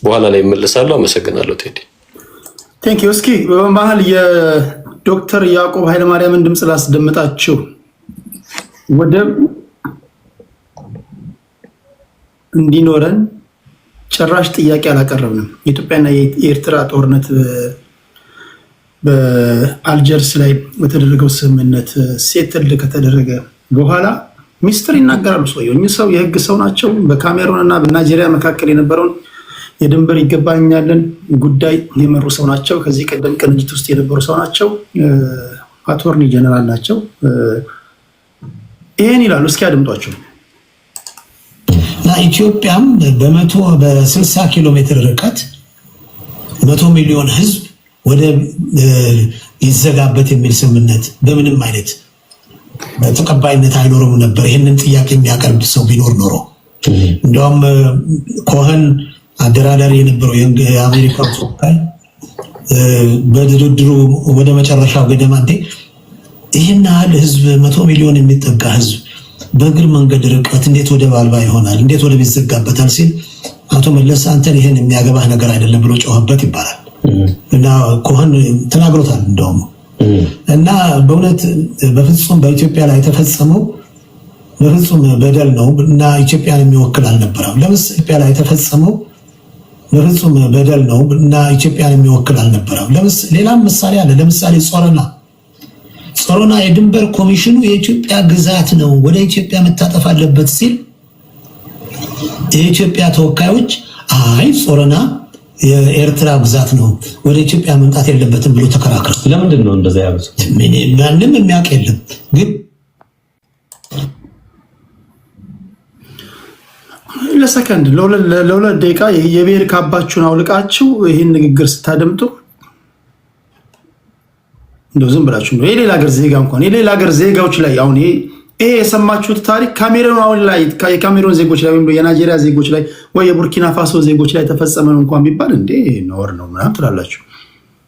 በኋላ ላይ እመለሳለሁ። አመሰግናለሁ ቴዲ። ቴንክ ዩ። እስኪ በመሀል የዶክተር ያዕቆብ ኃይለማርያምን ድምፅ ላስደምጣችሁ። ወደብ እንዲኖረን ጭራሽ ጥያቄ አላቀረብንም። የኢትዮጵያና የኤርትራ ጦርነት በአልጀርስ ላይ በተደረገው ስምምነት ሴትል ከተደረገ በኋላ ሚስጥር ይናገራሉ። ሰውየው እኚህ ሰው የህግ ሰው ናቸው። በካሜሮን እና በናይጄሪያ መካከል የነበረውን የድንበር ይገባኛልን ጉዳይ የመሩ ሰው ናቸው። ከዚህ ቀደም ቅንጅት ውስጥ የነበሩ ሰው ናቸው። አቶርኒ ጀነራል ናቸው። ይሄን ይላሉ። እስኪ አድምጧቸው። እና ኢትዮጵያም በ60 ኪሎ ሜትር ርቀት 100 ሚሊዮን ህዝብ ወደ ይዘጋበት የሚል ስምምነት በምንም አይነት ተቀባይነት አይኖርም ነበር። ይህንን ጥያቄ የሚያቀርብ ሰው ቢኖር ኖሮ እንደውም ኮኸን አደራዳሪ የነበረው የአሜሪካ ተወካይ በድርድሩ ወደ መጨረሻው ገደማ ይህን ያህል ህዝብ 100 ሚሊዮን የሚጠጋ ህዝብ በእግር መንገድ ርቀት እንዴት ወደብ አልባ ይሆናል? እንዴት ወደብ ይዘጋበታል? ሲል አቶ መለስ አንተን ይህን የሚያገባህ ነገር አይደለም ብሎ ጮኸበት ይባላል። እና ኮኸን ተናግሮታል እንደውም እና በእውነት በፍጹም በኢትዮጵያ ላይ የተፈጸመው በፍጹም በደል ነው እና ኢትዮጵያን የሚወክል አልነበረም። ለምሳሌ ኢትዮጵያ ላይ የተፈጸመው በፍጹም በደል ነው እና ኢትዮጵያን የሚወክል አልነበረም። ሌላም ምሳሌ አለ። ለምሳሌ ጾረና የድንበር ኮሚሽኑ የኢትዮጵያ ግዛት ነው፣ ወደ ኢትዮጵያ መታጠፍ አለበት ሲል የኢትዮጵያ ተወካዮች አይ ጾረና የኤርትራ ግዛት ነው፣ ወደ ኢትዮጵያ መምጣት የለበትም ብሎ ተከራክረው። ለምንድን ነው እንደዛ ያሉት? ማንም የሚያውቅ የለም። ግን ለሰከንድ ለሁለት ደቂቃ የብሔር ካባችሁን አውልቃችሁ ይህን ንግግር ስታደምጡ እንደው ዝም ብላችሁ ነው የሌላ ሀገር ዜጋ እንኳን የሌላ ሀገር ዜጋዎች ላይ አሁን ይሄ የሰማችሁት ታሪክ ካሜሮን አሁን ላይ የካሜሮን ዜጎች ላይ ወይም የናይጄሪያ ዜጎች ላይ ወይ የቡርኪና ፋሶ ዜጎች ላይ ተፈጸመ ነው እንኳን ቢባል እንዴ ነውር ነው ምናምን ትላላችሁ።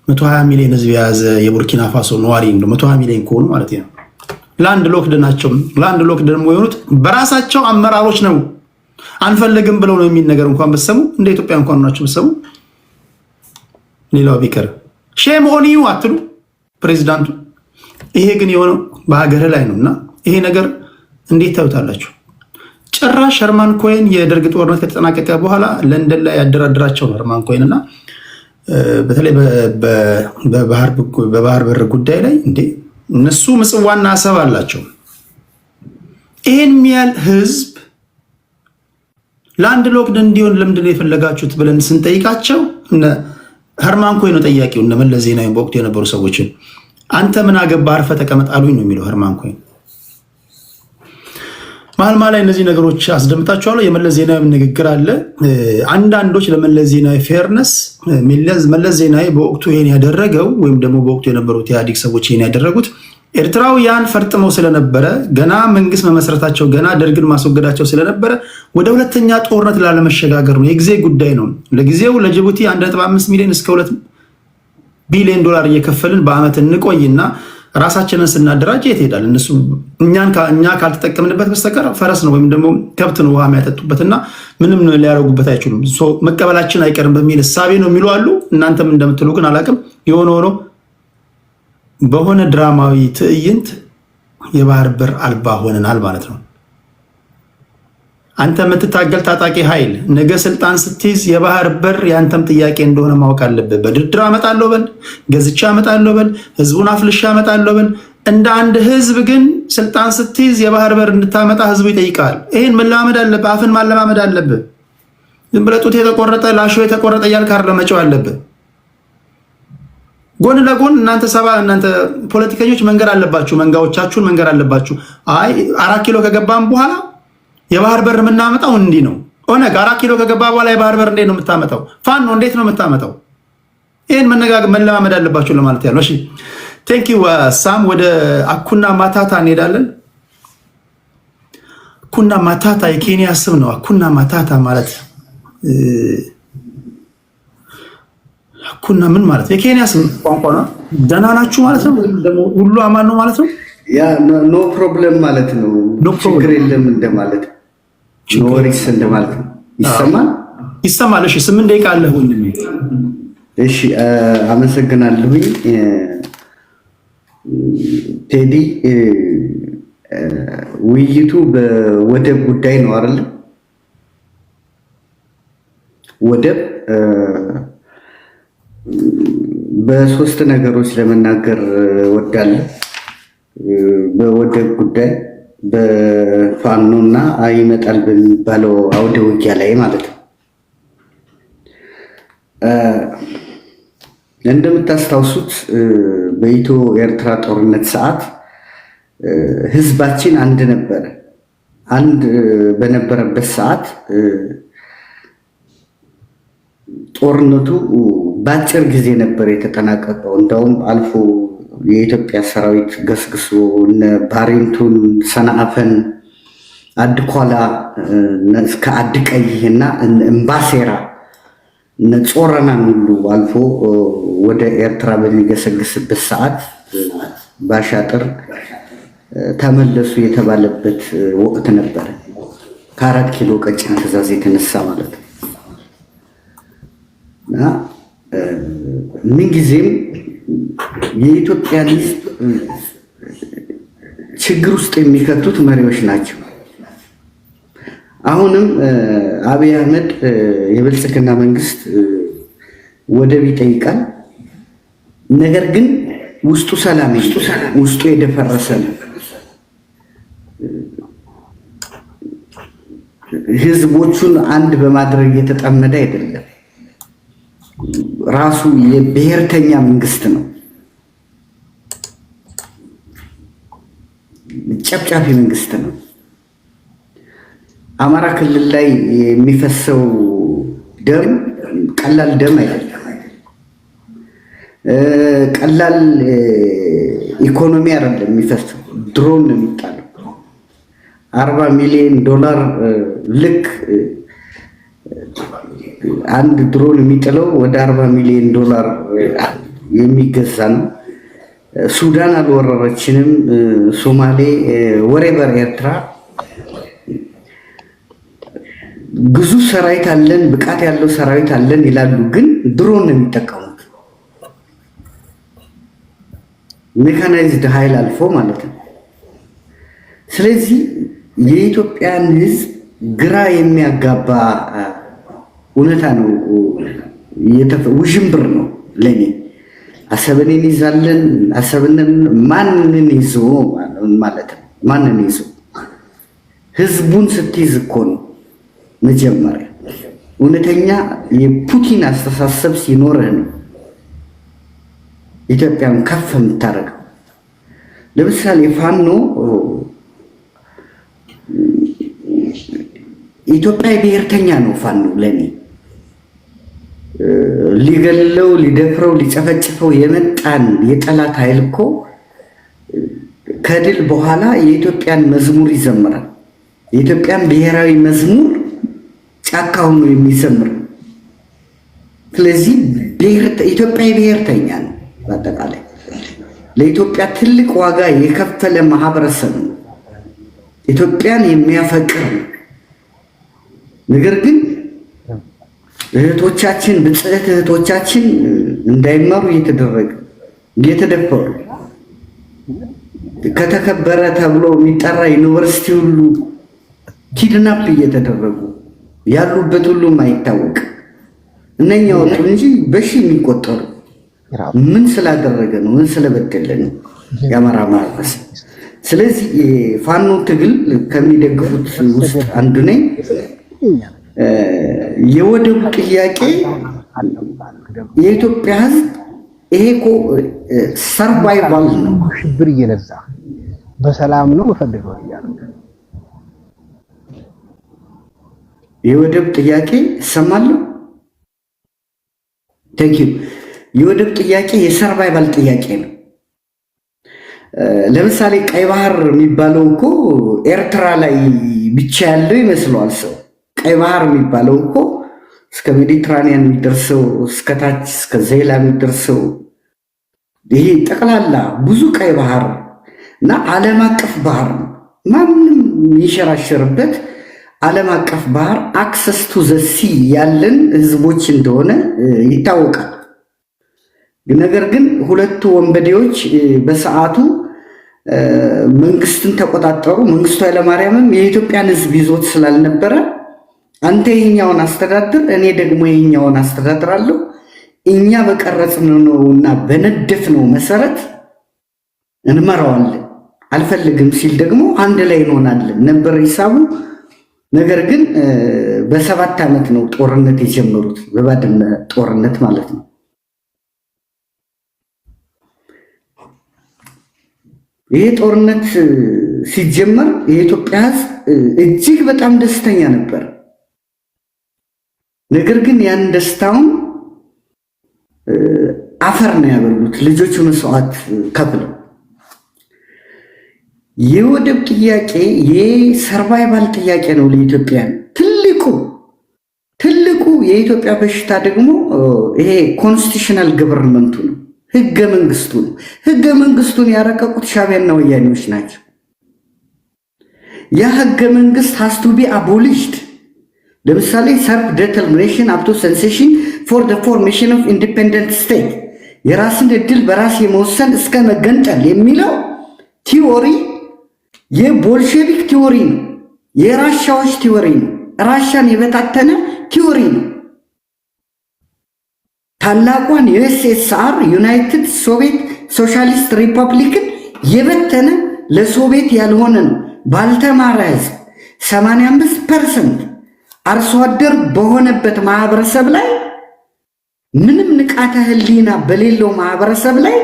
120 ሚሊዮን ህዝብ የያዘ የቡርኪና ፋሶ ነዋሪ ነው 120 ሚሊዮን ከሆኑ ማለት ነው። ላንድ ሎክድ ናቸው። ላንድ ሎክድ ደግሞ የሆኑት በራሳቸው አመራሮች ነው። አንፈልግም ብለው ነው የሚል ነገር እንኳን በሰሙ እንደ ኢትዮጵያ እንኳን ናቸው በሰሙ ሌላው ቢቀር ሼም ኦን ዩ አትሉ ፕሬዚዳንቱ። ይሄ ግን የሆነው በሀገር ላይ ነውና ይሄ ነገር እንዴት ታዩታላችሁ? ጭራሽ ሄርማን ኮይን የደርግ ጦርነት ከተጠናቀቀ በኋላ ለንደን ላይ ያደራድራቸው ነው ሄርማን ኮይን እና በተለይ በባህር በር ጉዳይ ላይ እንዴ እነሱ ምጽዋና አሰብ አላቸው። ይሄን የሚያል ህዝብ ላንድ ሎክድ እንዲሆን ለምንድን ነው የፈለጋችሁት ብለን ስንጠይቃቸው ሄርማን ኮይን ነው ጠያቂው። እነ መለስ ዜናዊ በወቅቱ የነበሩ ሰዎችን አንተ ምን አገባ አርፈህ ተቀመጥ አሉኝ ነው የሚለው ሄርማን ኮይን። መሀል ላይ እነዚህ ነገሮች አስደምጣችኋለሁ። የመለስ ዜናዊ ንግግር አለ። አንዳንዶች ለመለስ ዜናዊ ፌርነስ መለስ ዜናዊ በወቅቱ ይሄን ያደረገው ወይም ደግሞ በወቅቱ የነበሩት ኢህአዴግ ሰዎች ይሄን ያደረጉት ኤርትራውያን ፈርጥመው ስለነበረ ገና መንግስት መመስረታቸው ገና ደርግን ማስወገዳቸው ስለነበረ ወደ ሁለተኛ ጦርነት ላለመሸጋገር ነው። የጊዜ ጉዳይ ነው። ለጊዜው ለጅቡቲ 1.5 ሚሊዮን እስከ 2 ቢሊዮን ዶላር እየከፈልን በአመት እንቆይና ራሳችንን ስናደራጅ የት ሄዳል? እነሱ እኛ ካልተጠቀምንበት በስተቀር ፈረስ ነው ወይም ደግሞ ከብት ነው ውሃ የሚያጠጡበትና ምንም ሊያደርጉበት አይችሉም። መቀበላችን አይቀርም በሚል እሳቤ ነው የሚሉ አሉ። እናንተም እንደምትሉ ግን አላውቅም። የሆነ ሆኖ በሆነ ድራማዊ ትዕይንት የባህር በር አልባ ሆነናል ማለት ነው። አንተ የምትታገል ታጣቂ ኃይል ነገ ስልጣን ስትይዝ የባህር በር ያንተም ጥያቄ እንደሆነ ማወቅ አለብህ። በድርድር አመጣለሁ በል፣ ገዝቻ አመጣለሁ በል፣ ህዝቡን አፍልሻ አመጣለሁ በል። እንደ አንድ ህዝብ ግን ስልጣን ስትይዝ የባህር በር እንድታመጣ ህዝቡ ይጠይቃል። ይህን መለማመድ አለብህ። አፍን ማለማመድ አለብህ። ዝም ብለህ ጡት የተቆረጠ ላሾ የተቆረጠ እያልክ አይደለም መጮህ አለብህ። ጎን ለጎን እናንተ ፖለቲከኞች መንገድ አለባችሁ፣ መንጋዎቻችሁን መንገድ አለባችሁ። አይ 4 ኪሎ ከገባም በኋላ የባህር በር የምናመጣው እንዲህ ነው። ኦነግ 4 ኪሎ ከገባ በኋላ የባህር በር እንዴት ነው የምታመጣው? ፋኖ እንዴት ነው የምታመጣው? ይህን መለማመድ አለባችሁ ለማለት ያለው። እሺ ቴንክ ዩ ሳም። ወደ አኩና ማታታ እንሄዳለን። አኩና ማታታ የኬንያ ስም ነው። አኩና ማታታ ማለት አኩና ምን ማለት የኬንያ ስም ቋንቋ ነው። ደህና ናችሁ ማለት ነው። ደግሞ ሁሉ አማን ነው ማለት ነው። ያ ኖ ፕሮብለም ማለት ነው። ችግር የለም እንደማለት ነው። ኖ ወሪስ እንደማለት ነው። ይሰማል? ይሰማል። እሺ 8 ደቂቃ አለ ወንድሜ። እሺ አመሰግናለሁኝ ቴዲ። ውይይቱ በወደብ ጉዳይ ነው አይደል? ወደብ በሶስት ነገሮች ለመናገር ወዳለሁ። በወደብ ጉዳይ በፋኖና ይመጣል በሚባለው አውደ ውጊያ ላይ ማለት ነው። እንደምታስታውሱት በኢትዮ ኤርትራ ጦርነት ሰዓት ህዝባችን አንድ ነበረ። አንድ በነበረበት ሰዓት ጦርነቱ በአጭር ጊዜ ነበር የተጠናቀቀው። እንደውም አልፎ የኢትዮጵያ ሰራዊት ገስግሶ እነ ባሬንቱን፣ ሰንአፈን፣ አድኳላ እስከ አድቀይህና እምባሴራ እነ ጾረናን ሁሉ አልፎ ወደ ኤርትራ በሚገሰግስበት ሰዓት ባሻጥር ተመለሱ የተባለበት ወቅት ነበረ። ከ4 ኪሎ ቀጭን ትዕዛዝ የተነሳ ማለት ነው። እና ምንጊዜም የኢትዮጵያን ሕዝብ ችግር ውስጥ የሚከቱት መሪዎች ናቸው። አሁንም አብይ አህመድ የብልጽግና መንግስት ወደብ ይጠይቃል። ነገር ግን ውስጡ ሰላም ውስጡ የደፈረሰ ነው። ህዝቦቹን አንድ በማድረግ የተጠመደ አይደለም። ራሱ የብሔርተኛ መንግስት ነው። ጨፍጫፊ መንግስት ነው። አማራ ክልል ላይ የሚፈሰው ደም ቀላል ደም አይደለም። ቀላል ኢኮኖሚ አይደለም የሚፈሰው። ድሮን ነው የሚጣለው። 40 ሚሊዮን ዶላር ልክ አንድ ድሮን የሚጥለው ወደ 40 ሚሊዮን ዶላር የሚገዛ ነው። ሱዳን አልወረረችንም። ሶማሌ ወሬበር ኤርትራ ግዙፍ ሰራዊት አለን፣ ብቃት ያለው ሰራዊት አለን ይላሉ። ግን ድሮን ነው የሚጠቀሙት። ሜካናይዝድ ኃይል አልፎ ማለት ነው። ስለዚህ የኢትዮጵያን ህዝብ ግራ የሚያጋባ እውነታ ነው፣ ውዥንብር ነው ለኔ። አሰብን እንይዛለን፣ አሰብን ማንን ይዞ ማለት ነው? ማንን ይዞ? ህዝቡን ስትይዝ እኮ ነው መጀመሪያ። እውነተኛ የፑቲን አስተሳሰብ ሲኖርህ ነው ኢትዮጵያን ከፍ የምታደርገው። ለምሳሌ ፋኖ ኢትዮጵያዊ ብሔርተኛ ነው። ፋኖ ለኔ ሊገለው፣ ሊደፍረው፣ ሊጨፈጭፈው የመጣን የጠላት ኃይል እኮ ከድል በኋላ የኢትዮጵያን መዝሙር ይዘምራል። የኢትዮጵያን ብሔራዊ መዝሙር ጫካ ሆኖ የሚዘምር። ስለዚህ ኢትዮጵያዊ ብሔርተኛ ነው። በአጠቃላይ ለኢትዮጵያ ትልቅ ዋጋ የከፈለ ማህበረሰብ ነው። ኢትዮጵያን የሚያፈቅር ነው። ነገር ግን እህቶቻችን ብጽዕት እህቶቻችን እንዳይማሩ እየተደረገ እየተደፈሩ ከተከበረ ተብሎ የሚጠራ ዩኒቨርሲቲ ሁሉ ኪድናፕ እየተደረጉ ያሉበት ሁሉም አይታወቅ። እነኛ ወጡ እንጂ በሺ የሚቆጠሩ ምን ስላደረገ ነው? ምን ስለበደለ ነው የአማራ ማህበረሰብ? ስለዚህ የፋኖ ትግል ከሚደግፉት ውስጥ አንዱ ነኝ። የወደቡ ጥያቄ የኢትዮጵያ ሕዝብ ይሄ እኮ ሰርቫይቫል ነው። ሽብር እየነዛ በሰላም ነው መፈልገው እያለ የወደብ ጥያቄ እሰማለሁ። ቴንክ ዩ። የወደብ ጥያቄ የሰርቫይቫል ጥያቄ ነው። ለምሳሌ ቀይ ባህር የሚባለው እኮ ኤርትራ ላይ ብቻ ያለው ይመስለዋል ሰው። ቀይ ባህር የሚባለው እኮ እስከ ሜዲትራኒያን የሚደርሰው እስከ ታች እስከ ዜላ የሚደርሰው ይሄ ጠቅላላ ብዙ ቀይ ባህር እና ዓለም አቀፍ ባህር ነው። ማንም የሚሸራሸርበት ዓለም አቀፍ ባህር አክሰስ ቱ ዘ ሲ ያለን ህዝቦች እንደሆነ ይታወቃል። ነገር ግን ሁለቱ ወንበዴዎች በሰዓቱ መንግስትን ተቆጣጠሩ። መንግስቱ ኃይለማርያምም የኢትዮጵያን ህዝብ ይዞት ስላልነበረ አንተ ይሄኛውን አስተዳድር፣ እኔ ደግሞ ይሄኛውን አስተዳድራለሁ፣ እኛ በቀረጽነው እና በነደፍነው መሰረት እንመራዋለን፣ አልፈልግም ሲል ደግሞ አንድ ላይ እንሆናለን ነበር ሂሳቡ። ነገር ግን በ7 ዓመት ነው ጦርነት የጀመሩት፣ በባድመ ጦርነት ማለት ነው። ይሄ ጦርነት ሲጀመር የኢትዮጵያ ህዝብ እጅግ በጣም ደስተኛ ነበር። ነገር ግን ያን ደስታውን አፈር ነው ያበሉት ልጆቹ መስዋዕት ከፍለው። የወደብ ጥያቄ የሰርቫይቫል ጥያቄ ነው ለኢትዮጵያ። ትልቁ የኢትዮጵያ በሽታ ደግሞ ይሄ ኮንስቲቱሽናል ገቨርንመንቱ ነው፣ ህገ መንግስቱ ነው። ህገ መንግስቱን ያረቀቁት ሻዕቢያና ወያኔዎች ናቸው። ያ ህገ መንግስት has to be abolished። ለምሳሌ ሰልፍ ዴተርሚኔሽን አፕ ቱ ሴሴሽን ፎር ዘ ፎርሜሽን ኦፍ ኢንዲፔንደንት ስቴት፣ የራስን እድል በራስ የመወሰን እስከ መገንጠል የሚለው ቲዎሪ የቦልሼቪክ ቲዎሪ ነው፣ የራሻዎች ቲዎሪ ነው፣ ራሻን የበታተነ ቲዎሪ ነው። ታላቋን ዩኤስኤስአር ዩናይትድ ሶቪየት ሶሻሊስት ሪፐብሊክን የበተነ ለሶቪየት ያልሆነ ነው። ባልተማረ ህዝብ 85% አርሶ አደር በሆነበት ማህበረሰብ ላይ ምንም ንቃተ ህሊና በሌለው ማህበረሰብ ላይ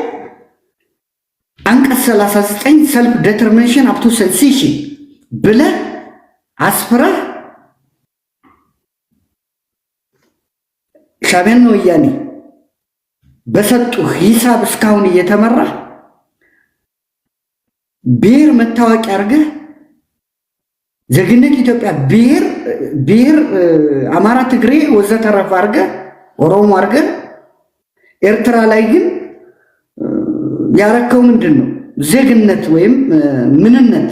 አንቀጽ 39 ሰልፍ ዴተርሚኔሽን አፕ ቱ ሴሴሽን ብለህ አስፍረህ ሻዕቢያና ወያኔ በሰጡ ሂሳብ እስካሁን እየተመራ ብሔር መታወቂያ አድርገህ ዜግነት ኢትዮጵያ ብሔር አማራ፣ ትግሬ ወዘተረፈ አድርገህ ኦሮሞ አድርገህ ኤርትራ ላይ ግን ያረከው ምንድን ነው? ዜግነት ወይም ምንነት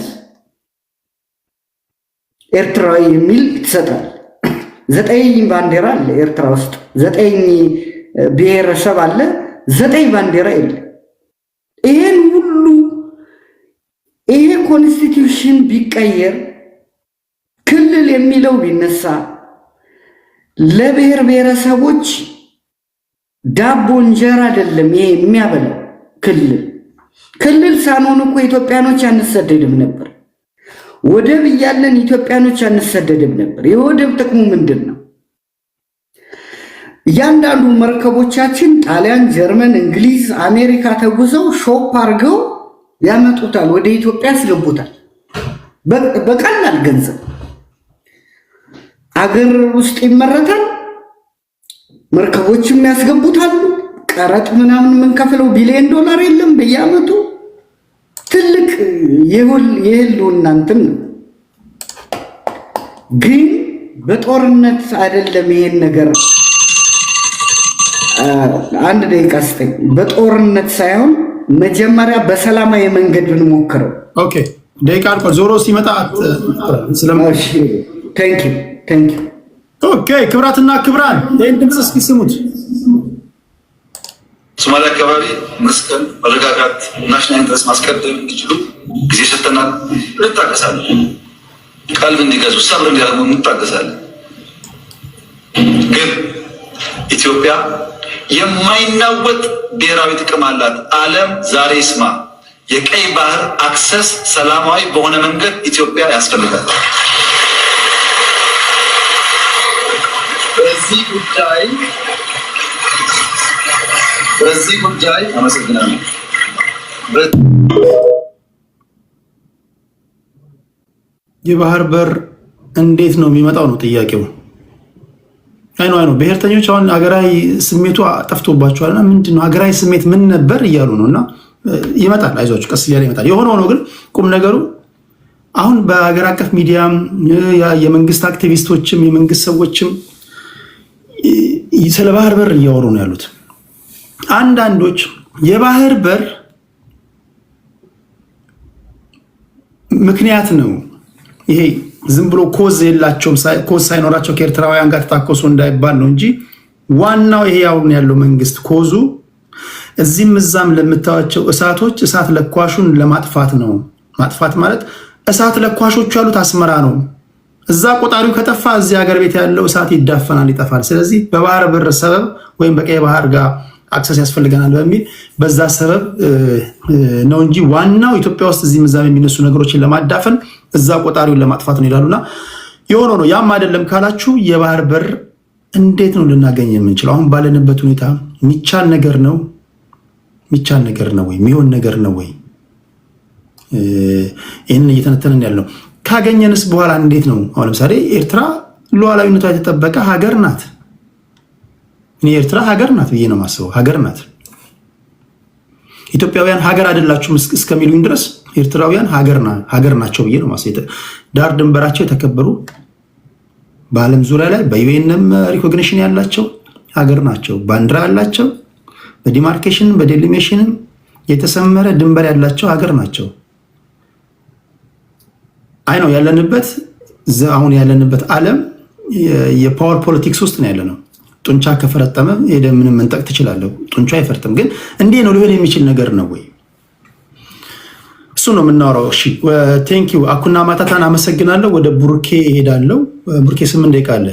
ኤርትራዊ የሚል ትሰጣል። 9 ባንዲራ አለ ኤርትራ ውስጥ 9 ብሔረሰብ አለ፣ 9 ባንዲራ የለ። ይሄን ሁሉ ይሄ ኮንስቲትዩሽን ቢቀየር ክልል የሚለው ቢነሳ ለብሔር ብሔረሰቦች ዳቦ እንጀራ አይደለም ይሄ የሚያበላው ክልል ሳንሆን እኮ ኢትዮጵያኖች አንሰደድም ነበር። ወደብ እያለን ኢትዮጵያኖች አንሰደድም ነበር። የወደብ ጥቅሙ ምንድን ነው? እያንዳንዱ መርከቦቻችን ጣሊያን፣ ጀርመን፣ እንግሊዝ፣ አሜሪካ ተጉዘው ሾፕ አድርገው ያመጡታል፣ ወደ ኢትዮጵያ ያስገቡታል በቀላል ገንዘብ። አገር ውስጥ ይመረታል፣ መርከቦችም ያስገቡታል። ቀረጥ ምናምን የምንከፍለው $1 ቢሊዮን የለም በየዓመቱ። ትልቅ የህልውና እንትን ነው። ግን በጦርነት አይደለም ይሄን ነገር አንድ ደቂቃ ስጠኝ። በጦርነት ሳይሆን መጀመሪያ በሰላማዊ መንገድ ብንሞክረው። ኦኬ ደቂቃ አልኳል። ዞሮ ሲመጣ ስለማሽ ቴንክ ዩ። ኦኬ ክብራትና ክብራን ይህን ድምፅ እስኪ ስሙት። ሶማሌ አካባቢ መስቀል መረጋጋት፣ ናሽናል ኢንትረስት ማስቀደም እንዲችሉ ጊዜ ሰጥተናል። እንታገሳለን። ቀልብ እንዲገዙ ሰብር እንዲያደርጉ እንታገሳለን። ግን ኢትዮጵያ የማይናወጥ ብሔራዊ ጥቅም አላት። ዓለም ዛሬ ይስማ። የቀይ ባህር አክሰስ ሰላማዊ በሆነ መንገድ ኢትዮጵያ ያስፈልጋታል። በዚህ ጉዳይ አመሰግናለሁ። የባህር በር እንዴት ነው የሚመጣው ነው ጥያቄው። አይ ነው ብሔርተኞች አሁን ሀገራዊ ስሜቱ ጠፍቶባቸዋልና ምንድነው ሀገራዊ ስሜት ምን ነበር እያሉ ነውና ይመጣል። አይዟችሁ ቀስ እያለ ይመጣል። የሆነ ሆኖ ግን ቁም ነገሩ አሁን በሀገር አቀፍ ሚዲያም የመንግስት አክቲቪስቶችም የመንግስት ሰዎችም ስለ ባህር በር እያወሩ ነው ያሉት። አንዳንዶች የባህር በር ምክንያት ነው ይሄ ዝም ብሎ ኮዝ የላቸውም፣ ኮዝ ሳይኖራቸው ከኤርትራውያን ጋር ተታኮሱ እንዳይባል ነው እንጂ ዋናው ይሄ አሁን ያለው መንግስት ኮዙ እዚህም እዛም ለምታዩቸው እሳቶች እሳት ለኳሹን ለማጥፋት ነው። ማጥፋት ማለት እሳት ለኳሾቹ ያሉት አስመራ ነው። እዛ ቆጣሪው ከጠፋ እዚህ ሀገር ቤት ያለው እሳት ይዳፈናል፣ ይጠፋል። ስለዚህ በባህር በር ሰበብ ወይም በቀይ ባህር ጋር አክሰስ ያስፈልገናል በሚል በዛ ሰበብ ነው እንጂ ዋናው ኢትዮጵያ ውስጥ እዚህም እዛም የሚነሱ ነገሮችን ለማዳፈን እዛ ቆጣሪውን ለማጥፋት ነው ይላሉና የሆነ ነው። ያም አይደለም ካላችሁ የባህር በር እንዴት ነው ልናገኝ የምንችለው? አሁን ባለንበት ሁኔታ የሚቻል ነገር ነው? የሚቻል ነገር ነው ወይ? የሚሆን ነገር ነው ወይ? ይህንን እየተነተንን ያለው ካገኘንስ በኋላ እንዴት ነው? አሁን ለምሳሌ ኤርትራ ሉዓላዊነቷ የተጠበቀ ሀገር ናት። እኔ ኤርትራ ሀገር ናት ብዬ ነው የማስበው። ሀገር ናት። ኢትዮጵያውያን ሀገር አይደላችሁም እስከሚሉኝ ድረስ ኤርትራውያን ሀገር ናቸው ብዬ ነው የማስበው። ዳር ድንበራቸው የተከበሩ በዓለም ዙሪያ ላይ በዩኤንም ሪኮግኒሽን ያላቸው ሀገር ናቸው። ባንዲራ ያላቸው በዲማርኬሽን በዴሊሜሽንም የተሰመረ ድንበር ያላቸው ሀገር ናቸው። አይ ነው ያለንበት አሁን ያለንበት ዓለም የፓወር ፖለቲክስ ውስጥ ነው ያለነው። ጡንቻ ከፈረጠመ ሄደ ምንም መንጠቅ ትችላለህ። ጡንቻ አይፈርጥም። ግን እንዴ ነው ሊሆን የሚችል ነገር ነው ወይ? እሱ ነው የምናወራው። እሺ ቴንክ ዩ አኩና ማታታን አመሰግናለሁ። ወደ ቡርኬ እሄዳለሁ። ቡርኬ 8 ደቂቃ አለ።